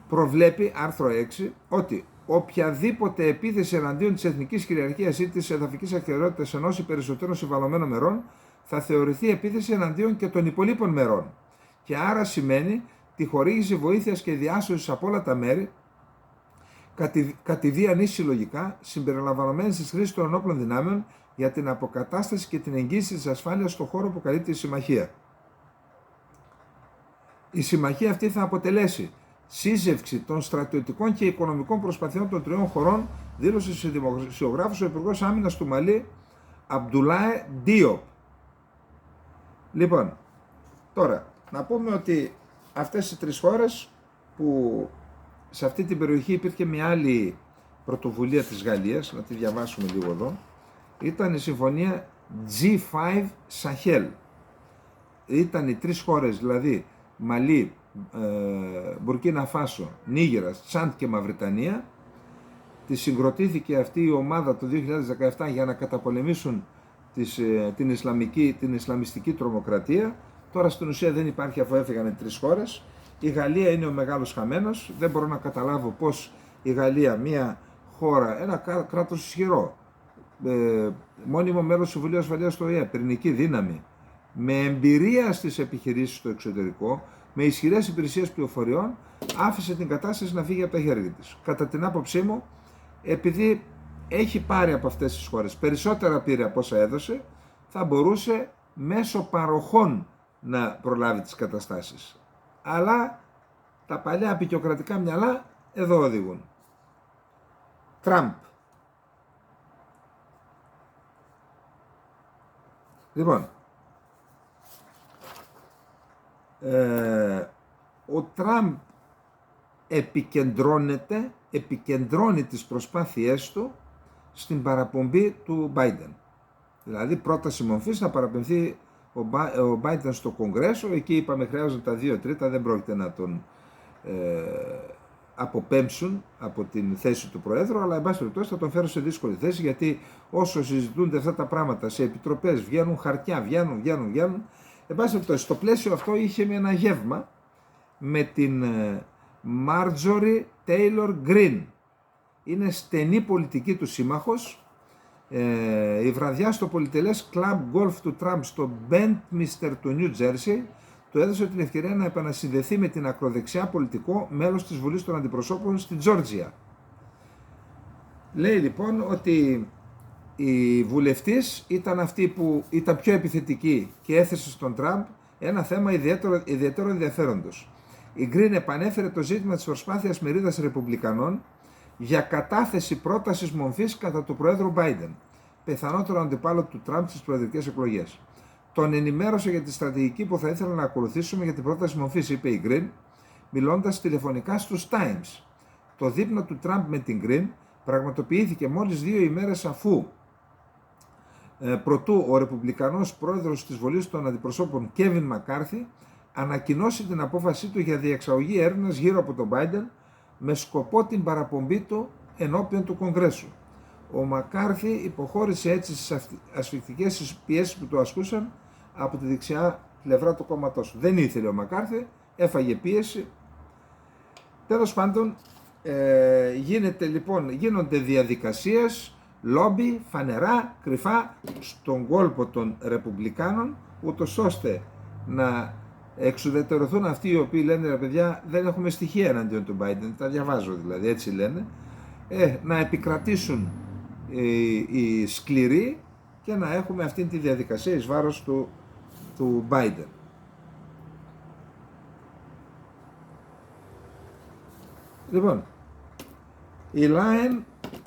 προβλέπει, άρθρο 6, ότι οποιαδήποτε επίθεση εναντίον της εθνικής κυριαρχίας ή της εδαφικής ακεραιότητας ενός ή περισσότερων συμβαλωμένων μερών θα θεωρηθεί επίθεση εναντίον και των υπολείπων μερών και άρα σημαίνει τη χορήγηση βοήθειας και διάσωσης από όλα τα μέρη, κατηδίαν ή συλλογικά, συμπεριλαμβανομένης της χρήσης των ενόπλων δυνάμεων για την αποκατάσταση και την εγγύηση της ασφάλειας στον χώρο που καλύπτει η συμμαχία. Η συμμαχία αυτή θα αποτελέσει σύζευξη των στρατιωτικών και οικονομικών προσπαθειών των τριών χωρών, δήλωσε σε δημοσιογράφους ο Υπουργός Άμυνας του Μαλί, Αμπτουλάε Ντίοπ. Λοιπόν, τώρα να πούμε ότι αυτές οι τρεις χώρες, που σε αυτή την περιοχή υπήρχε μια άλλη πρωτοβουλία της Γαλλίας, να τη διαβάσουμε λίγο εδώ, ήταν η συμφωνία G5 Sahel. Ήταν οι τρεις χώρες, δηλαδή Μαλί, Μπουρκίνα Φάσο, Νίγερας, Τσάντ και Μαυριτανία. Τη συγκροτήθηκε αυτή η ομάδα το 2017 για να καταπολεμήσουν την Ισλαμιστική τρομοκρατία. Τώρα στην ουσία δεν υπάρχει, αφού έφυγαν οι τρεις χώρες. Η Γαλλία είναι ο μεγάλος χαμένος. Δεν μπορώ να καταλάβω πώς η Γαλλία, μια χώρα, ένα κράτος ισχυρό, μόνιμο μέλος του Συμβουλίου Ασφαλείας του ΟΗΕ, πυρηνική δύναμη, με εμπειρία στις επιχειρήσεις στο εξωτερικό, με ισχυρές υπηρεσίες πληροφοριών, άφησε την κατάσταση να φύγει από τα χέρια της. Κατά την άποψή μου, επειδή έχει πάρει από αυτές τις χώρες, περισσότερα πήρε από όσα έδωσε, θα μπορούσε μέσω παροχών να προλάβει τις καταστάσεις. Αλλά τα παλιά απεικιοκρατικά μυαλά εδώ οδηγούν. Τραμπ. Λοιπόν, ο Τραμπ επικεντρώνει τις προσπάθειές του στην παραπομπή του Biden. Δηλαδή πρόταση μορφής να παραπεμφθεί ο Biden στο Κογκρέσο. Εκεί είπαμε χρειάζονται τα 2/3, δεν πρόκειται να τον αποπέμψουν από την θέση του Προέδρου, αλλά εν πάση περιπτώσει θα τον φέρω σε δύσκολη θέση, γιατί όσο συζητούνται αυτά τα πράγματα σε επιτροπές, βγαίνουν χαρτιά, βγαίνουν. Εν πάση περιπτώσει, στο πλαίσιο αυτό είχε ένα γεύμα με την Marjorie Taylor Greene. Είναι στενή πολιτική του σύμμαχος. Η βραδιά στο πολυτελές Club Golf του Τραμπ στο Bentmister του New Jersey του έδωσε την ευκαιρία να επανασυνδεθεί με την ακροδεξιά πολιτικό μέλος της Βουλής των Αντιπροσώπων στη Τζόρτζια. Λέει λοιπόν ότι η βουλευτής ήταν αυτή που ήταν πιο επιθετική και έθεσε στον Τραμπ ένα θέμα ιδιαίτερο ενδιαφέροντος. Η Γκριν επανέφερε το ζήτημα της προσπάθειας μερίδας Ρεπουμπλικανών για κατάθεση πρότασης μορφής κατά του Προέδρου Biden, πιθανότερο αντιπάλο του Τραμπ στις προεδρικές εκλογές. Τον ενημέρωσε για τη στρατηγική που θα ήθελα να ακολουθήσουμε για την πρόταση μορφής, είπε η Γκριν, μιλώντας τηλεφωνικά στους Times. Το δείπνο του Τραμπ με την Γκριν πραγματοποιήθηκε μόλις 2 ημέρες αφού προτού ο Ρεπουμπλικανός πρόεδρος της Βουλής των Αντιπροσώπων Κέβιν Μακάρθι ανακοινώσει την απόφασή του για διεξαγωγή έρευνας γύρω από τον Biden με σκοπό την παραπομπή του ενώπιον του Κογκρέσου. Ο Μακάρθι υποχώρησε έτσι στις ασφυκτικές πιέσεις που του ασκούσαν από τη δεξιά πλευρά του κόμματός του. Δεν ήθελε ο Μακάρθι, έφαγε πίεση. Τέλος πάντων, γίνονται διαδικασίες, λόμπι, φανερά, κρυφά, στον κόλπο των Ρεπουμπλικάνων, ούτως ώστε να εξουδετερωθούν αυτοί οι οποίοι λένε, ρε παιδιά, δεν έχουμε στοιχεία εναντίον του Biden, τα διαβάζω δηλαδή, έτσι λένε, να επικρατήσουν οι σκληροί και να έχουμε αυτή τη διαδικασία εις βάρος του Biden. Λοιπόν,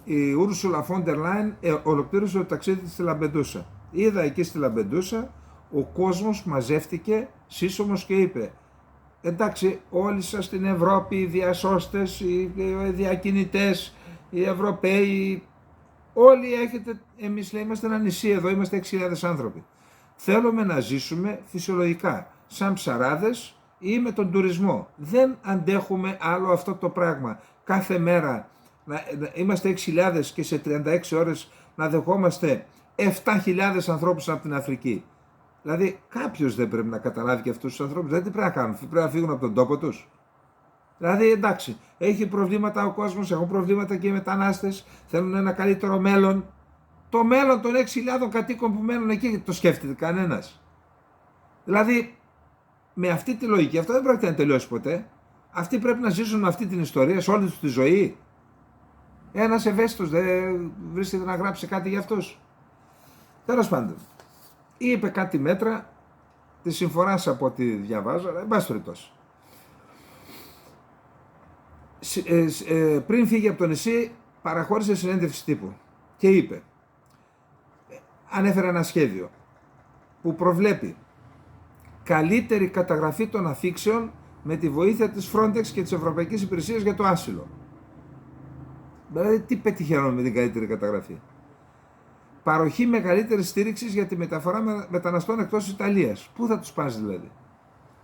η Ursula von der Leyen ολοκλήρωσε το ταξίδι της στη Λαμπεντούσα. Είδα εκεί στη Λαμπεντούσα, ο κόσμος μαζεύτηκε σύσσωμος και είπε, εντάξει, όλοι σας στην Ευρώπη, οι διασώστες, οι διακινητές, οι Ευρωπαίοι, όλοι έχετε, εμείς λέει, είμαστε ένα νησί εδώ, είμαστε 6.000 άνθρωποι. Θέλουμε να ζήσουμε φυσιολογικά, σαν ψαράδες ή με τον τουρισμό. Δεν αντέχουμε άλλο αυτό το πράγμα. Κάθε μέρα είμαστε 6.000 και σε 36 ώρες να δεχόμαστε 7.000 ανθρώπους από την Αφρική. Δηλαδή κάποιος δεν πρέπει να καταλάβει και αυτούς τους ανθρώπους, δηλαδή τι πρέπει να κάνουν, πρέπει να φύγουν από τον τόπο τους. Δηλαδή εντάξει, έχει προβλήματα ο κόσμος, έχουν προβλήματα και οι μετανάστες, θέλουν ένα καλύτερο μέλλον. Το μέλλον των 6.000 κατοίκων που μένουν εκεί το σκέφτεται κανένας. Δηλαδή με αυτή τη λογική, αυτό δεν πρόκειται να τελειώσει ποτέ. Αυτοί πρέπει να ζήσουν με αυτή την ιστορία σε όλη τους τη ζωή. Ένας ευαίσθητος δεν βρίσκεται να γράψει κάτι για αυτούς. Τέλος πάντων, είπε κάτι μέτρα τη συμφοράς από ό,τι διαβάζω, αλλά εν πάση περιπτώσει. Πριν φύγει από το νησί, παραχώρησε συνέντευξη τύπου και είπε, ανέφερε ένα σχέδιο που προβλέπει καλύτερη καταγραφή των αφήξεων με τη βοήθεια της Frontex και της Ευρωπαϊκής Υπηρεσίας για το άσυλο. Δηλαδή, τι πετυχαίνουμε με την καλύτερη καταγραφή? Παροχή μεγαλύτερης στήριξης για τη μεταφορά μεταναστών εκτός της Ιταλίας. Πού θα τους πας δηλαδή?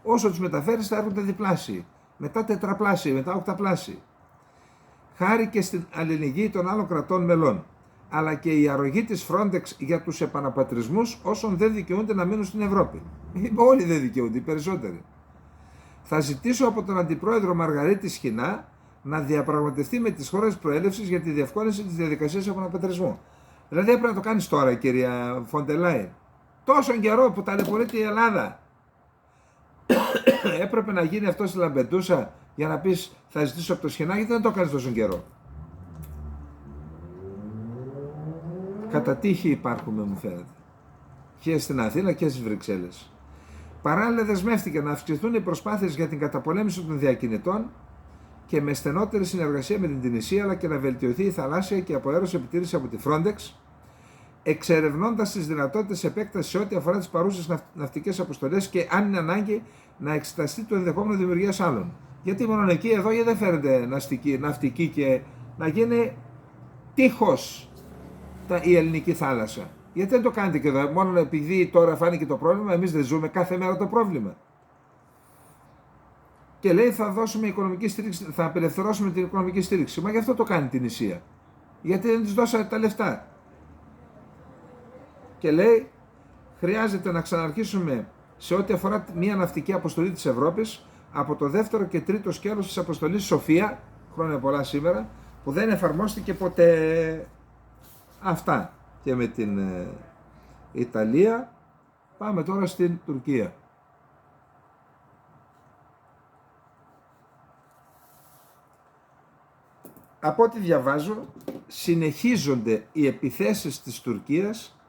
Όσο τους μεταφέρεις θα έρχονται διπλάσιοι, μετά τετραπλάσιοι, μετά οκταπλάσιοι. Χάρη και στην αλληλεγγύη των άλλων κρατών μελών, αλλά και η αρρωγή της Frontex για τους επαναπατρισμούς όσων δεν δικαιούνται να μείνουν στην Ευρώπη. Όλοι δεν δικαιούνται, οι περισσότεροι. Θα ζητήσω από τον Αντιπρόεδρο Μαργαρίτη Σχοινά να διαπραγματευτεί με τις χώρες προέλευσης για τη διευκόλυνση της διαδικασίας επαναπατρισμού. Δηλαδή έπρεπε να το κάνεις τώρα, κυρία Φοντελάιν. Τόσο καιρό που ταλαιπωρείται η Ελλάδα. Έπρεπε να γίνει αυτό στη Λαμπεντούσα για να πεις θα ζητήσω από το Σχοινά, γιατί δεν το κάνεις τόσο καιρό? Κατά τύχη υπάρχουμε, μου φαίνεται. Και στην Αθήνα και στις Βρυξέλλες. Παράλληλα δεσμεύτηκε να αυξηθούν οι προσπάθειες για την καταπολέμηση των διακινητών και με στενότερη συνεργασία με την Τινησία, αλλά και να βελτιωθεί η θαλάσσια και αποαέρωση επιτήρηση από τη Frontex, εξερευνώντας τις δυνατότητες επέκτασης σε ό,τι αφορά τις παρούσες ναυτικές αποστολές και αν είναι ανάγκη να εξεταστεί το ενδεχόμενο δημιουργίας άλλων. Γιατί μόνο εκεί, εδώ, γιατί δεν φέρνετε ναυτική και να γίνει τείχος η ελληνική θάλασσα? Γιατί δεν το κάνετε και εδώ, μόνο επειδή τώρα φάνηκε το πρόβλημα? Εμείς δεν ζούμε κάθε μέρα το πρόβλημα? Και λέει θα δώσουμε οικονομική στήριξη, θα απελευθερώσουμε την οικονομική στήριξη. Μα γι' αυτό το κάνει την Τινησία. Γιατί δεν της δώσατε τα λεφτά? Και λέει χρειάζεται να ξαναρχίσουμε σε ό,τι αφορά μια ναυτική αποστολή της Ευρώπης από το δεύτερο και τρίτο σκέλος της αποστολής Σοφία, χρόνια πολλά σήμερα, που δεν εφαρμόστηκε ποτέ. Αυτά και με την Ιταλία. Πάμε τώρα στην Τουρκία. Από ό,τι διαβάζω, συνεχίζονται οι επιθέσεις της Τουρκίας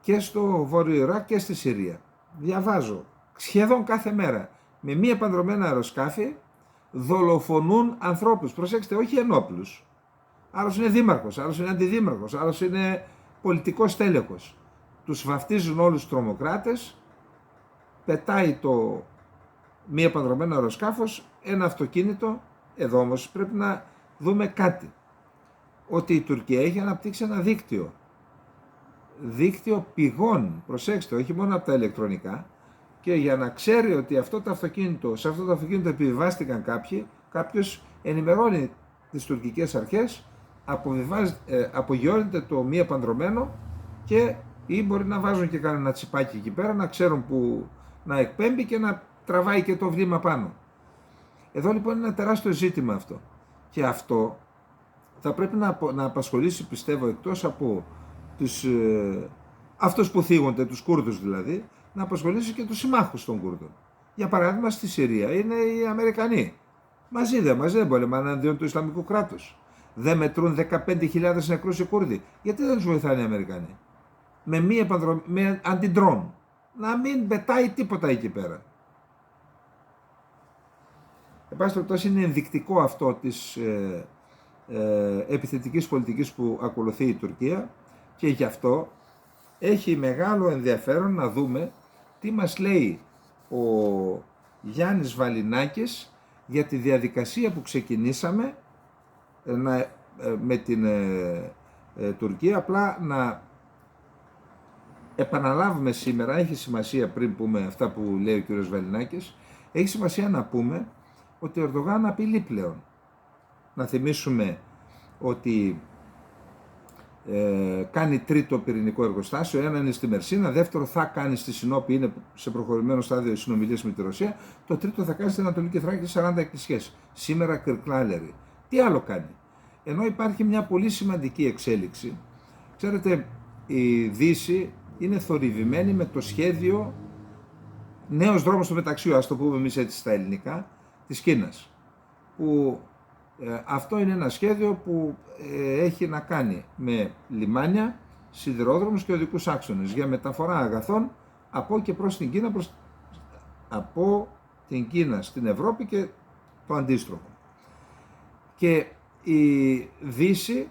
και στο Βόρειο Ιράκ και στη Συρία. Διαβάζω σχεδόν κάθε μέρα με μη επανδρομένα αεροσκάφη δολοφονούν ανθρώπους. Προσέξτε, όχι ενόπλους. Άλλος είναι δήμαρχος, άλλος είναι αντιδήμαρχος, άλλος είναι πολιτικός τέλεχος. Τους βαφτίζουν όλους τρομοκράτες, πετάει το μη επανδρομένο αεροσκάφος, ένα αυτοκίνητο. Εδώ όμως πρέπει να δούμε κάτι. Ότι η Τουρκία έχει αναπτύξει ένα δίκτυο πηγών, προσέξτε, όχι μόνο από τα ηλεκτρονικά, και για να ξέρει ότι σε αυτό το αυτοκίνητο επιβιβάστηκαν κάποιος ενημερώνει τις τουρκικές αρχές, απογειώνεται το μη επανδρωμένο και ή μπορεί να βάζουν και κανένα τσιπάκι εκεί πέρα, να ξέρουν που να εκπέμπει και να τραβάει και το βλήμα πάνω. Εδώ λοιπόν είναι ένα τεράστιο ζήτημα αυτό. Και αυτό θα πρέπει να απασχολήσει, πιστεύω, εκτός από αυτούς που θίγονται, τους Κούρδους δηλαδή, να απασχολήσει και τους συμμάχους των Κούρδων. Για παράδειγμα στη Συρία είναι οι Αμερικανοί. Μαζί δεν πολεμάνε εναντίον του Ισλαμικού κράτους. Δεν μετρούν 15.000 νεκρούς οι Κούρδοι. Γιατί δεν τους βοηθάνε οι Αμερικανοί? Με αντιντρόν. Να μην πετάει τίποτα εκεί πέρα. Εν πάση περιπτώσει είναι ενδεικτικό αυτό της επιθετικής πολιτικής που ακολουθεί η Τουρκία και γι' αυτό έχει μεγάλο ενδιαφέρον να δούμε τι μας λέει ο Γιάννης Βαλινάκης για τη διαδικασία που ξεκινήσαμε με την Τουρκία. Απλά να επαναλάβουμε σήμερα, έχει σημασία πριν πούμε αυτά που λέει ο κύριος Βαλινάκης, έχει σημασία να πούμε ότι ο Ερντογάν απειλεί πλέον. Να θυμίσουμε ότι κάνει τρίτο πυρηνικό εργοστάσιο, ένα είναι στη Μερσίνα, δεύτερο θα κάνει στη Συνόπη, είναι σε προχωρημένο στάδιο συνομιλίες με τη Ρωσία, το τρίτο θα κάνει στην Ανατολική Θράκη 40 εκκλησίες. Σήμερα Κυρκλάλερη. Τι άλλο κάνει? Ενώ υπάρχει μια πολύ σημαντική εξέλιξη. Ξέρετε, η Δύση είναι θορυβημένη με το σχέδιο νέος δρόμος στο μεταξύ, ας το πούμε εμείς έτσι στα ελληνικά, της Κίνας, που Αυτό είναι ένα σχέδιο που έχει να κάνει με λιμάνια, σιδηρόδρομους και οδικούς άξονες για μεταφορά αγαθών από και προς την Κίνα, από την Κίνα στην Ευρώπη και το αντίστροφο. Και η Δύση, οι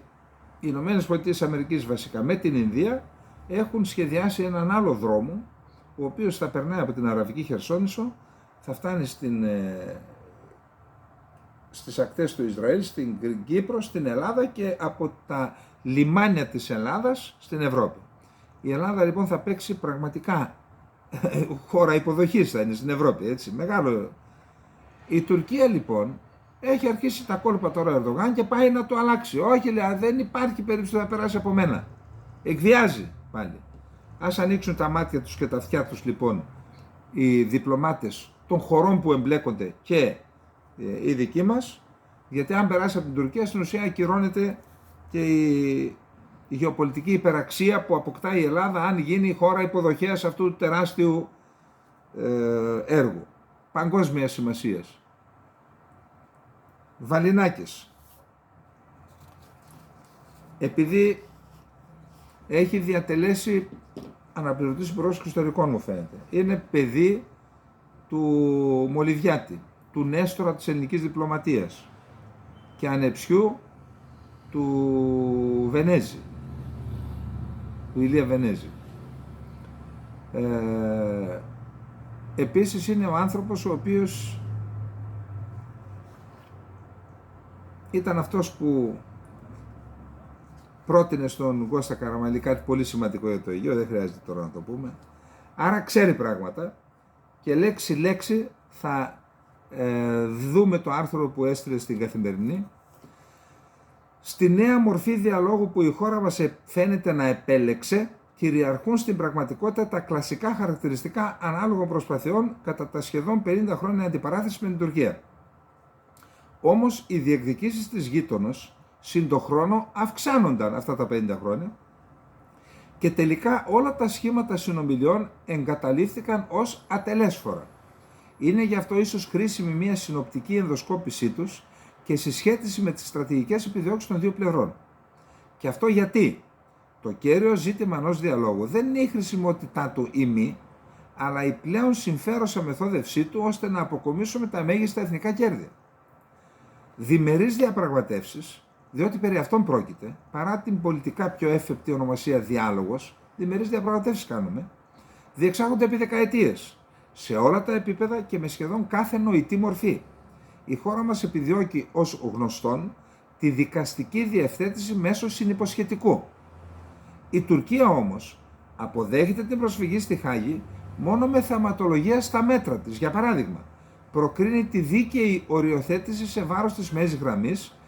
Ηνωμένες Πολιτείες Αμερικής βασικά με την Ινδία, έχουν σχεδιάσει έναν άλλο δρόμο, ο οποίος θα περνάει από την Αραβική Χερσόνησο, θα φτάνει στις ακτές του Ισραήλ, στην Κύπρο, στην Ελλάδα και από τα λιμάνια της Ελλάδας στην Ευρώπη. Η Ελλάδα λοιπόν θα παίξει πραγματικά χώρα υποδοχής, θα είναι στην Ευρώπη, έτσι, μεγάλο. Η Τουρκία λοιπόν έχει αρχίσει τα κόλπα τώρα ο Ερντογάν και πάει να το αλλάξει. Όχι, λέει, δεν υπάρχει περίπτωση να περάσει από μένα. Εκβιάζει πάλι. Ας ανοίξουν τα μάτια τους και τα αυτιά τους λοιπόν οι διπλωμάτες των χωρών που εμπλέκονται και οι δικοί μας, γιατί αν περάσει από την Τουρκία στην ουσία ακυρώνεται και η γεωπολιτική υπεραξία που αποκτά η Ελλάδα αν γίνει η χώρα υποδοχέας αυτού του τεράστιου έργου παγκόσμιας σημασίας. Βαλινάκης, επειδή έχει διατελέσει αναπληρωτής υπουργός εξωτερικών, μου φαίνεται, είναι παιδί του Μολυβιάτη, του Νέστορα της ελληνικής διπλωματίας και ανεψιού του Βενέζη, του Ηλία Βενέζη. Επίσης είναι ο άνθρωπος ο οποίος ήταν αυτός που πρότεινε στον Κώστα Καραμανλή κάτι πολύ σημαντικό για το Αιγαίο, δεν χρειάζεται τώρα να το πούμε. Άρα ξέρει πράγματα και λέξη-λέξη θα δούμε το άρθρο που έστειλε στην Καθημερινή. Στη νέα μορφή διαλόγου που η χώρα μας φαίνεται να επέλεξε, κυριαρχούν στην πραγματικότητα τα κλασικά χαρακτηριστικά ανάλογων προσπαθειών κατά τα σχεδόν 50 χρόνια αντιπαράθεση με την Τουρκία. Όμως οι διεκδικήσεις της γείτονος συν το χρόνο αυξάνονταν αυτά τα 50 χρόνια και τελικά όλα τα σχήματα συνομιλιών εγκαταλείφθηκαν ως ατελέσφορα. Είναι γι' αυτό ίσως χρήσιμη μια συνοπτική ενδοσκόπησή τους και συσχέτιση με τις στρατηγικές επιδιώξεις των δύο πλευρών. Και αυτό γιατί το κέριο ζήτημα ενός διαλόγου δεν είναι η χρησιμότητά του ή μη, αλλά η πλέον συμφέρουσα μεθόδευσή του ώστε να αποκομίσουμε τα μέγιστα εθνικά κέρδη. Διμερείς διαπραγματεύσεις, διότι περί αυτών πρόκειται, παρά την πολιτικά πιο έφευτη ονομασία διάλογος, διμερείς διαπραγματεύσεις κάνουμε, διεξάγονται επί δεκαετίες, σε όλα τα επίπεδα και με σχεδόν κάθε νοητή μορφή. Η χώρα μας επιδιώκει ως γνωστόν τη δικαστική διευθέτηση μέσω συνυποσχετικού. Η Τουρκία όμως αποδέχεται την προσφυγή στη Χάγη μόνο με θεματολογία στα μέτρα της. Για παράδειγμα, προκρίνει τη δίκαιη οριοθέτηση σε βάρος της μέσης γραμμής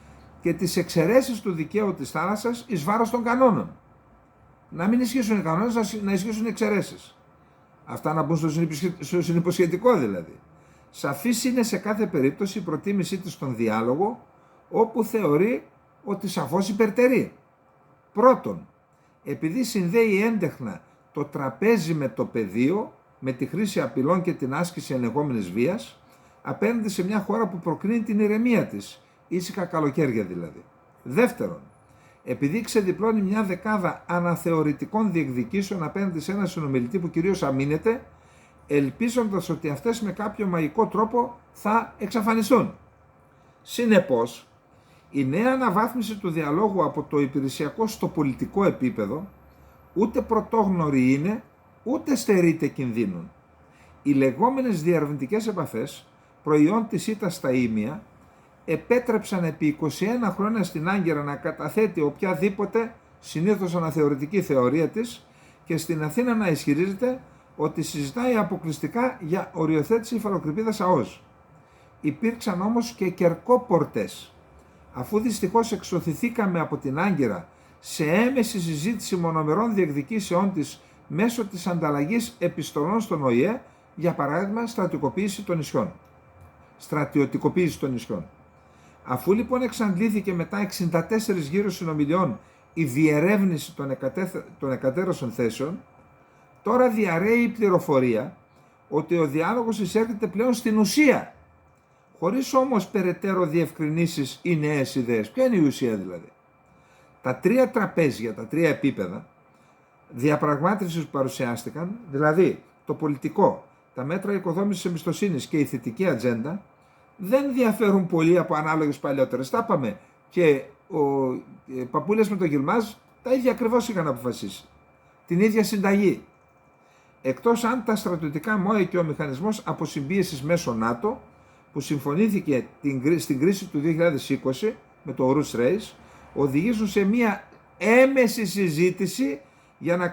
και τις εξαιρέσεις του δικαίου της θάλασσας εις βάρος των κανόνων. Να μην ισχύσουν οι κανόνες, να ισχύσουν οι εξαιρέσεις. Αυτά να μπουν στο συνυποσχετικό δηλαδή. Σαφής είναι σε κάθε περίπτωση η προτίμησή της στον διάλογο, όπου θεωρεί ότι σαφώς υπερτερεί. Πρώτον, επειδή συνδέει έντεχνα το τραπέζι με το πεδίο, με τη χρήση απειλών και την άσκηση ενεχόμενης βίας, απέναντι σε μια χώρα που προκρίνει την ηρεμία της, ήσυχα καλοκαίρια δηλαδή. Δεύτερον, επειδή ξεδιπλώνει μια δεκάδα αναθεωρητικών διεκδικήσεων απέναντι σε ένα συνομιλητή που κυρίως αμήνεται, ελπίζοντας ότι αυτές με κάποιο μαγικό τρόπο θα εξαφανιστούν. Συνεπώς, η νέα αναβάθμιση του διαλόγου από το υπηρεσιακό στο πολιτικό επίπεδο ούτε πρωτόγνωρη είναι, ούτε στερείται κινδύνων. Οι λεγόμενες διαρευνητικές επαφές, προϊόν της ήττας στα ήμια, επέτρεψαν επί 21 χρόνια στην Άγκυρα να καταθέτει οποιαδήποτε συνήθως αναθεωρητική θεωρία της και στην Αθήνα να ισχυρίζεται ότι συζητάει αποκλειστικά για οριοθέτηση υφαλοκρηπίδας ΑΟΣ. Υπήρξαν όμως και κερκόπορτες. Αφού δυστυχώς εξωθηθήκαμε από την Άγκυρα σε έμεση συζήτηση μονομερών διεκδικήσεών της μέσω της ανταλλαγής επιστολών στον ΟΗΕ, για παράδειγμα στρατιωτικοποίηση των νησιών. Αφού λοιπόν εξαντλήθηκε μετά 64 γύρους συνομιλιών η διερεύνηση των εκατέρωθων θέσεων, τώρα διαρρέει η πληροφορία ότι ο διάλογος εισέρχεται πλέον στην ουσία, χωρίς όμως περαιτέρω διευκρινήσεις ή νέες ιδέες. Ποια είναι η ουσία δηλαδή? Τα τρία τραπέζια, τα τρία επίπεδα διαπραγμάτευσης που παρουσιάστηκαν, δηλαδή το πολιτικό, τα μέτρα οικοδόμησης εμπιστοσύνης και η θετική ατζέντα, δεν διαφέρουν πολύ από ανάλογες παλιότερες. Τα είπαμε και ο Παπούλιας με τον Γιλμάζ τα ίδια ακριβώς είχαν αποφασίσει. Την ίδια συνταγή. Εκτός αν τα στρατιωτικά ΜΟΕ και ο μηχανισμός αποσυμπίεσης μέσω ΝΑΤΟ, που συμφωνήθηκε στην κρίση του 2020 με το Ρους Ρέις, οδηγήσουν σε μια έμεση συζήτηση για να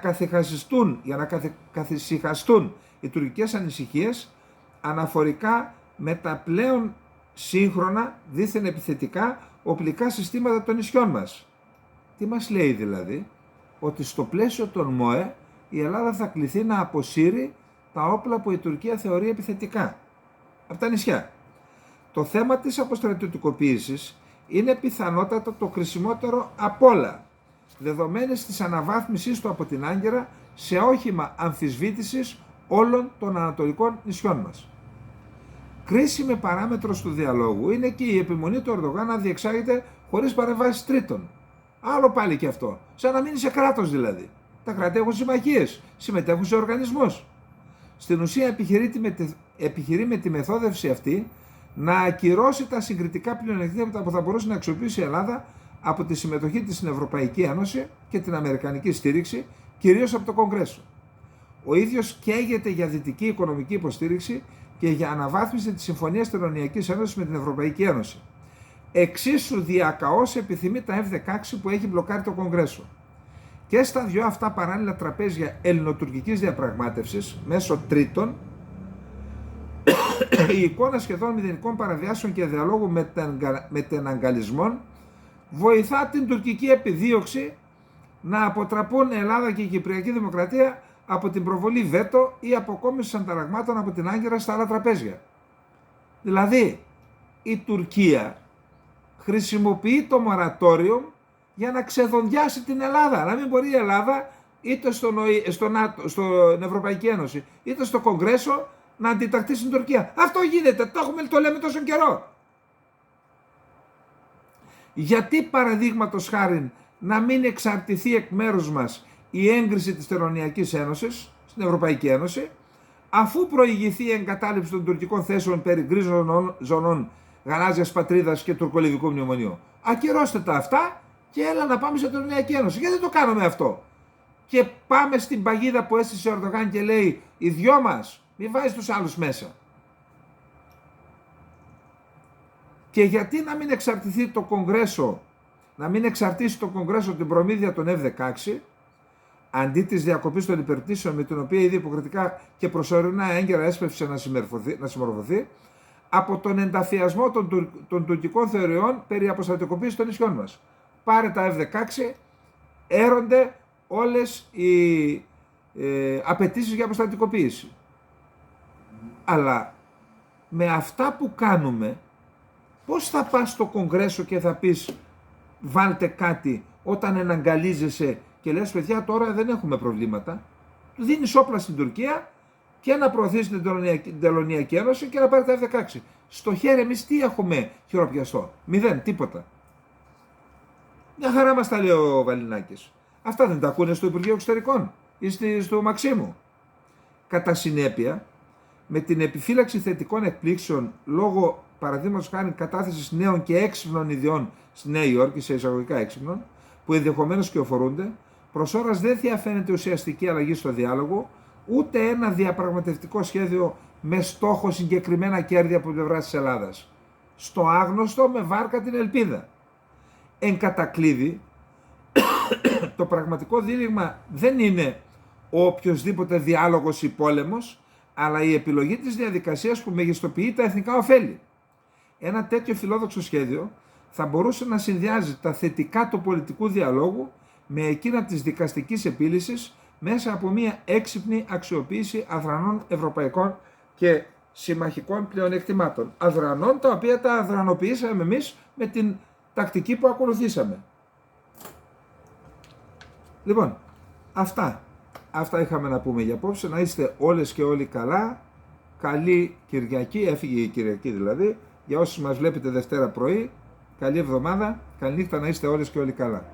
καθησυχαστούν οι τουρκικές ανησυχίες αναφορικά με τα πλέον σύγχρονα, δίθεν επιθετικά, οπλικά συστήματα των νησιών μας. Τι μας λέει δηλαδή? Ότι στο πλαίσιο των ΜΟΕ η Ελλάδα θα κληθεί να αποσύρει τα όπλα που η Τουρκία θεωρεί επιθετικά από τα νησιά. Το θέμα της αποστρατιωτικοποίησης είναι πιθανότατα το κρισιμότερο απ' όλα, δεδομένης της αναβάθμισης του από την Άγκυρα σε όχημα αμφισβήτησης όλων των ανατολικών νησιών μας. Κρίσιμη παράμετρος του διαλόγου είναι και η επιμονή του Ερντογάν να διεξάγεται χωρίς παρεμβάσεις τρίτων. Άλλο πάλι και αυτό, σαν να μείνει σε κράτος δηλαδή. Τα κράτη έχουν συμμαχίες, συμμετέχουν σε οργανισμούς. Στην ουσία επιχειρεί με τη μεθόδευση αυτή να ακυρώσει τα συγκριτικά πλεονεκτήματα που θα μπορούσε να αξιοποιήσει η Ελλάδα από τη συμμετοχή της στην Ευρωπαϊκή Ένωση και την αμερικανική στήριξη, κυρίως από το Κογκρέσο. Ο ίδιος καίγεται για δυτική οικονομική υποστήριξη και για αναβάθμιση της Συμφωνίας Τελωνειακής Ένωσης με την Ευρωπαϊκή Ένωση. Εξίσου διακαώς επιθυμεί τα F-16 που έχει μπλοκάρει το Κογκρέσο. Και στα δυο αυτά παράλληλα τραπέζια ελληνοτουρκικής διαπραγμάτευσης μέσω τρίτων, η εικόνα σχεδόν μηδενικών παραβιάσεων και διαλόγου μετεναγκαλισμών βοηθά την τουρκική επιδίωξη να αποτραπούν Ελλάδα και η Κυπριακή Δημοκρατία από την προβολή βέτο ή αποκόμιση ανταλλαγμάτων από την Άγκυρα στα άλλα τραπέζια. Δηλαδή, η Τουρκία χρησιμοποιεί το μορατόριο για να ξεδοντιάσει την Ελλάδα. Να μην μπορεί η Ελλάδα είτε στην Ευρωπαϊκή Ένωση είτε στο Κογκρέσο να αντιταχθεί την Τουρκία. Αυτό γίνεται, το λέμε τόσο καιρό. Γιατί παραδείγματος χάριν να μην εξαρτηθεί εκ μέρους μας η έγκριση της Τελωνειακής Ένωσης στην Ευρωπαϊκή Ένωση, αφού προηγηθεί η εγκατάλειψη των τουρκικών θέσεων περί γκρίζων ζωνών, γαλάζιας πατρίδας και τουρκολιβικού μνημονίου. Ακυρώστε τα αυτά και έλα να πάμε στην Τελωνειακή Ένωση. Γιατί δεν το κάνουμε αυτό? Και πάμε στην παγίδα που έστησε ο Ερντογάν και λέει οι δυο μας, μην βάζει τους άλλους μέσα. Και γιατί να μην εξαρτηθεί το Κογκρέσο, να μην εξαρτήσει το Κογκρέσο την προμήθεια των F-16, αντί της διακοπής των υπερπτήσεων με την οποία ήδη υποκριτικά και προσωρινά έγκαιρα έσπευσε να συμμορφωθεί, από τον ενταφιασμό των τουρκικών θεωριών περί αποστρατικοποίησης των νησιών μας. Πάρε τα F-16, έρονται όλες οι απαιτήσεις για αποστρατικοποίηση. Αλλά με αυτά που κάνουμε, πώς θα πας στο Κογκρέσο και θα πεις βάλτε κάτι όταν εναγκαλίζεσαι και λες παιδιά τώρα δεν έχουμε προβλήματα? Του δίνεις όπλα στην Τουρκία και να προωθήσει την Τελωνειακή Ένωση και να πάρει τα F-16. Στο χέρι εμείς τι έχουμε χειροπιαστό? Μηδέν, τίποτα. Μια χαρά μας τα λέει ο Βαλινάκης. Αυτά δεν τα ακούνε στο Υπουργείο Εξωτερικών ή στο Μαξίμου. Κατά συνέπεια, με την επιφύλαξη θετικών εκπλήξεων λόγω παραδείγματος χάρη κατάθεσης νέων και έξυπνων ιδιών στη Νέα Υόρκη, σε εισαγωγικά έξυπνων, που ενδεχομένως κυοφορούνται, προς ώρας δεν διαφαίνεται ουσιαστική αλλαγή στο διάλογο, ούτε ένα διαπραγματευτικό σχέδιο με στόχο συγκεκριμένα κέρδη από πλευρά της Ελλάδας. Στο άγνωστο με βάρκα την ελπίδα. Εν κατακλείδη, το πραγματικό δίλημμα δεν είναι ο οποιοσδήποτε διάλογος ή πόλεμος, αλλά η επιλογή της διαδικασίας που μεγιστοποιεί τα εθνικά ωφέλη. Ένα τέτοιο φιλόδοξο σχέδιο θα μπορούσε να συνδυάζει τα θετικά του πολιτικού διαλόγου με εκείνα της δικαστικής επίλυσης μέσα από μια έξυπνη αξιοποίηση αδρανών ευρωπαϊκών και συμμαχικών πλεονεκτημάτων. Αδρανών τα οποία τα αδρανοποιήσαμε εμείς με την τακτική που ακολουθήσαμε. Λοιπόν, αυτά είχαμε να πούμε για απόψε. Να είστε όλες και όλοι καλά. Καλή Κυριακή, έφυγε η Κυριακή δηλαδή. Για όσους μας βλέπετε Δευτέρα πρωί, καλή εβδομάδα, καλή νύχτα, να είστε όλες και όλοι καλά.